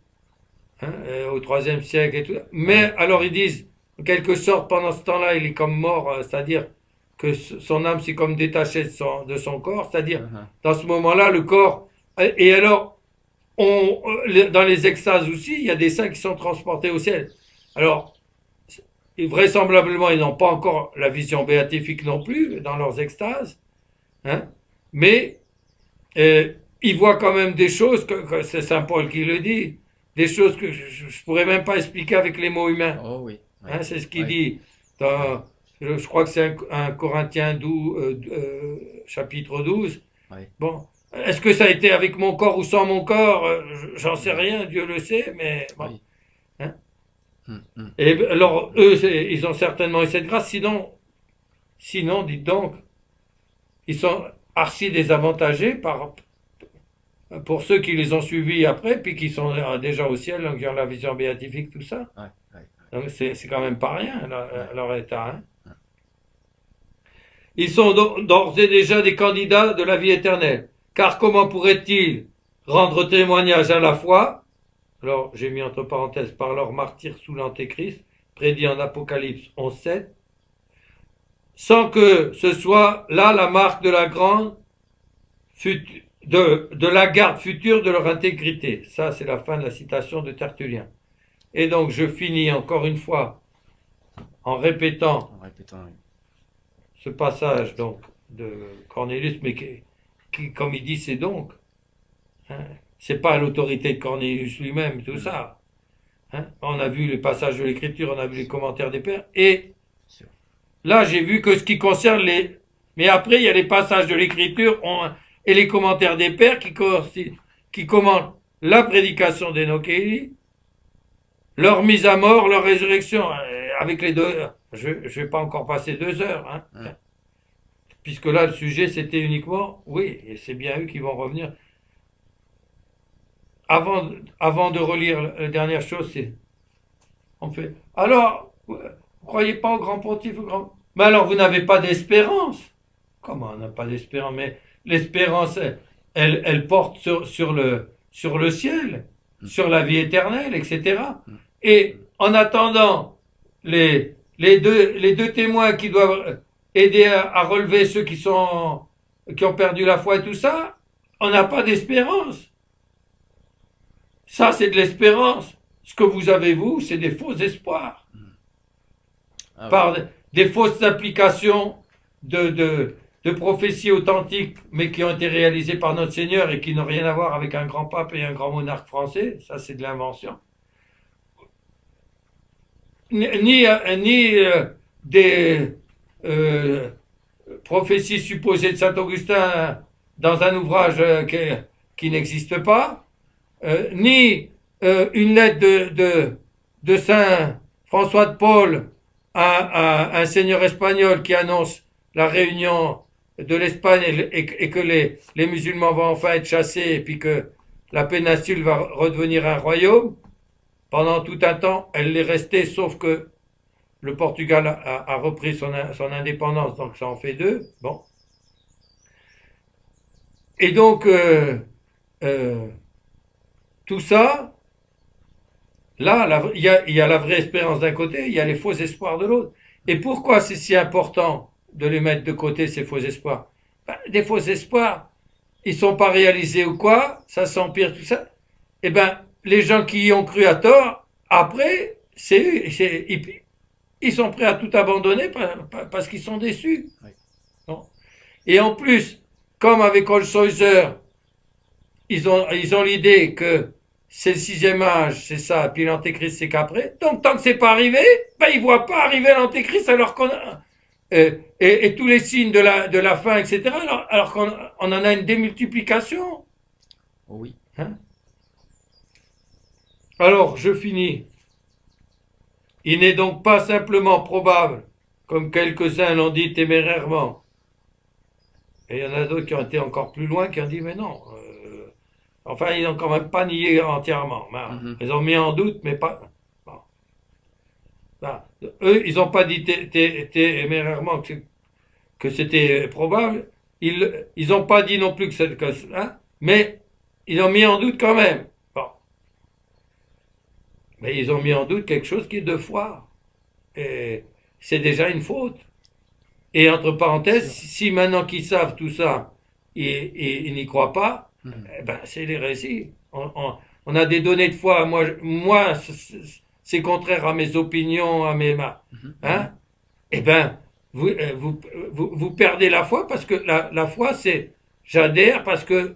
hein, au IIIe siècle et tout. Mais alors ils disent, en quelque sorte, pendant ce temps-là, il est comme mort, c'est-à-dire que son âme s'est comme détachée de son corps, c'est-à-dire dans ce moment-là, le corps. Et alors, dans les extases aussi, il y a des saints qui sont transportés au ciel. Alors, vraisemblablement, ils n'ont pas encore la vision béatifique non plus dans leurs extases, hein, mais ils voient quand même des choses, que c'est saint Paul qui le dit, des choses que je ne pourrais même pas expliquer avec les mots humains. Oh oui. Oui. Hein, c'est ce qu'il Oui. dit dans, je crois que c'est un Corinthiens 12, chapitre 12. Oui. Bon, est-ce que ça a été avec mon corps ou sans mon corps? J'en sais rien, Dieu le sait, mais bon. Oui. Hein. Mm. Et alors, eux, ils ont certainement eu cette grâce, sinon, dites donc, ils sont archi désavantagés pour ceux qui les ont suivis après, puis qui sont déjà au ciel, donc qui ont la vision béatifique, tout ça. Ouais, ouais. Donc c'est quand même pas rien, leur état. Hein. Ouais. Ils sont d'ores et déjà des candidats de la vie éternelle. Car comment pourraient-ils rendre témoignage à la foi, alors j'ai mis entre parenthèses, par leur martyr sous l'Antéchrist, prédit en Apocalypse 11.7, sans que ce soit là la marque de la de la garde future de leur intégrité. Ça, c'est la fin de la citation de Tertullien. Et donc, je finis encore une fois en répétant Oui. ce passage donc de Cornelius, mais qui comme il dit, c'est donc. Hein, c'est pas l'autorité de Cornelius lui-même, tout ça. Hein, on a vu les passages de l'Écriture, on a vu les commentaires des pères, et là, j'ai vu que ce qui concerne les... Mais après, il y a les passages de l'Écriture et les commentaires des pères qui commentent la prédication d'Enoch et Élie, leur mise à mort, leur résurrection. Avec les deux, je vais pas encore passer 2 heures. Hein, puisque là, le sujet, c'était uniquement... Oui, et c'est bien eux qui vont revenir. Avant de relire la dernière chose, c'est... On fait... Alors, vous croyez pas au grand pontife, au grand... Mais alors, vous n'avez pas d'espérance. Comment on n'a pas d'espérance? Mais l'espérance, elle porte sur le ciel, sur la vie éternelle, etc. Et en attendant, les deux témoins qui doivent aider à relever ceux qui ont perdu la foi et tout ça, on n'a pas d'espérance. Ça, c'est de l'espérance. Ce que vous avez, vous, c'est des faux espoirs. Par des fausses applications de prophéties authentiques, mais qui ont été réalisées par notre Seigneur et qui n'ont rien à voir avec un grand pape et un grand monarque français. Ça, c'est de l'invention. Ni des prophéties supposées de saint Augustin dans un ouvrage qui n'existe pas, ni une lettre de saint François de Paul à un seigneur espagnol qui annonce la réunion de l'Espagne et que les musulmans vont enfin être chassés et puis que la péninsule va redevenir un royaume. Pendant tout un temps, elle l'est restée, sauf que le Portugal a repris son indépendance, donc ça en fait 2. Bon. Et donc, tout ça, là, il y a la vraie espérance d'un côté, il y a les faux espoirs de l'autre. Et pourquoi c'est si important de les mettre de côté, ces faux espoirs? Des faux espoirs, ils sont pas réalisés ou quoi, ça s'empire, tout ça. Eh ben, les gens qui y ont cru à tort, après, ils sont prêts à tout abandonner parce qu'ils sont déçus. Oui. Bon. Et en plus, comme avec Holshouser, ils ont l'idée que c'est le 6e âge, c'est ça, puis l'antéchrist c'est qu'après. Donc tant que c'est pas arrivé, ils voient pas arriver l'antéchrist alors qu'on a et tous les signes de la fin, etc. Alors qu'on en a une démultiplication. Oh oui. Hein? Alors, je finis. Il n'est donc pas simplement probable, comme quelques-uns l'ont dit témérairement, et il y en a d'autres qui ont été encore plus loin, qui ont dit, mais non, enfin, ils n'ont quand même pas nié entièrement. Ils ont mis en doute, mais pas... Bon. Ben, eux, ils n'ont pas dit témérairement que c'était probable. Ils n'ont pas dit non plus que c'est... Hein, mais ils ont mis en doute quand même. Bon. Mais ils ont mis en doute quelque chose qui est de foi. Et c'est déjà une faute. Et entre parenthèses, si maintenant qu'ils savent tout ça, ils n'y croient pas, eh ben, c'est l'hérésie. On a des données de foi. Moi c'est contraire à mes opinions, à mes... Hein? Eh ben, vous perdez la foi parce que la foi, c'est j'adhère parce que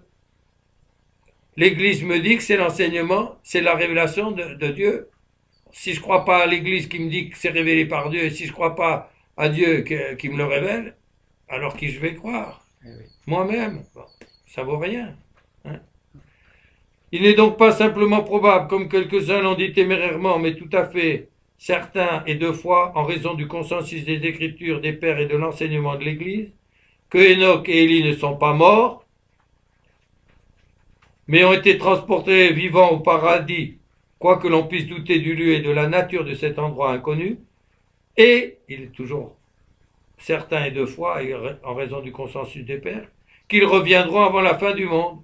l'Église me dit que c'est l'enseignement, c'est la révélation de Dieu. Si je crois pas à l'Église qui me dit que c'est révélé par Dieu, et si je crois pas à Dieu qui me le révèle, alors qui je vais croire? Moi-même. Bon, ça vaut rien. Hein? Il n'est donc pas simplement probable, comme quelques-uns l'ont dit témérairement, mais tout à fait certain et de foi, en raison du consensus des Écritures, des Pères et de l'enseignement de l'Église, que Enoch et Élie ne sont pas morts, mais ont été transportés vivants au paradis, quoi que l'on puisse douter du lieu et de la nature de cet endroit inconnu, et il est toujours certain et de foi, en raison du consensus des Pères, qu'ils reviendront avant la fin du monde.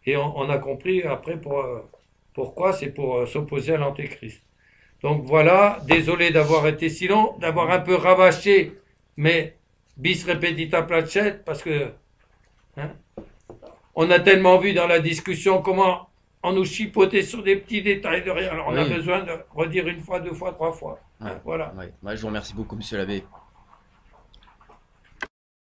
Et on a compris après pourquoi, c'est pour s'opposer à l'Antéchrist. Donc voilà, désolé d'avoir été si long, d'avoir un peu rabâché, mais bis repetita placet, parce que hein, on a tellement vu dans la discussion comment on nous chipotait sur des petits détails de rien. Alors on a besoin de redire une fois, deux fois, trois fois. Ouais. Voilà. Ouais. Ouais, je vous remercie beaucoup, monsieur l'abbé.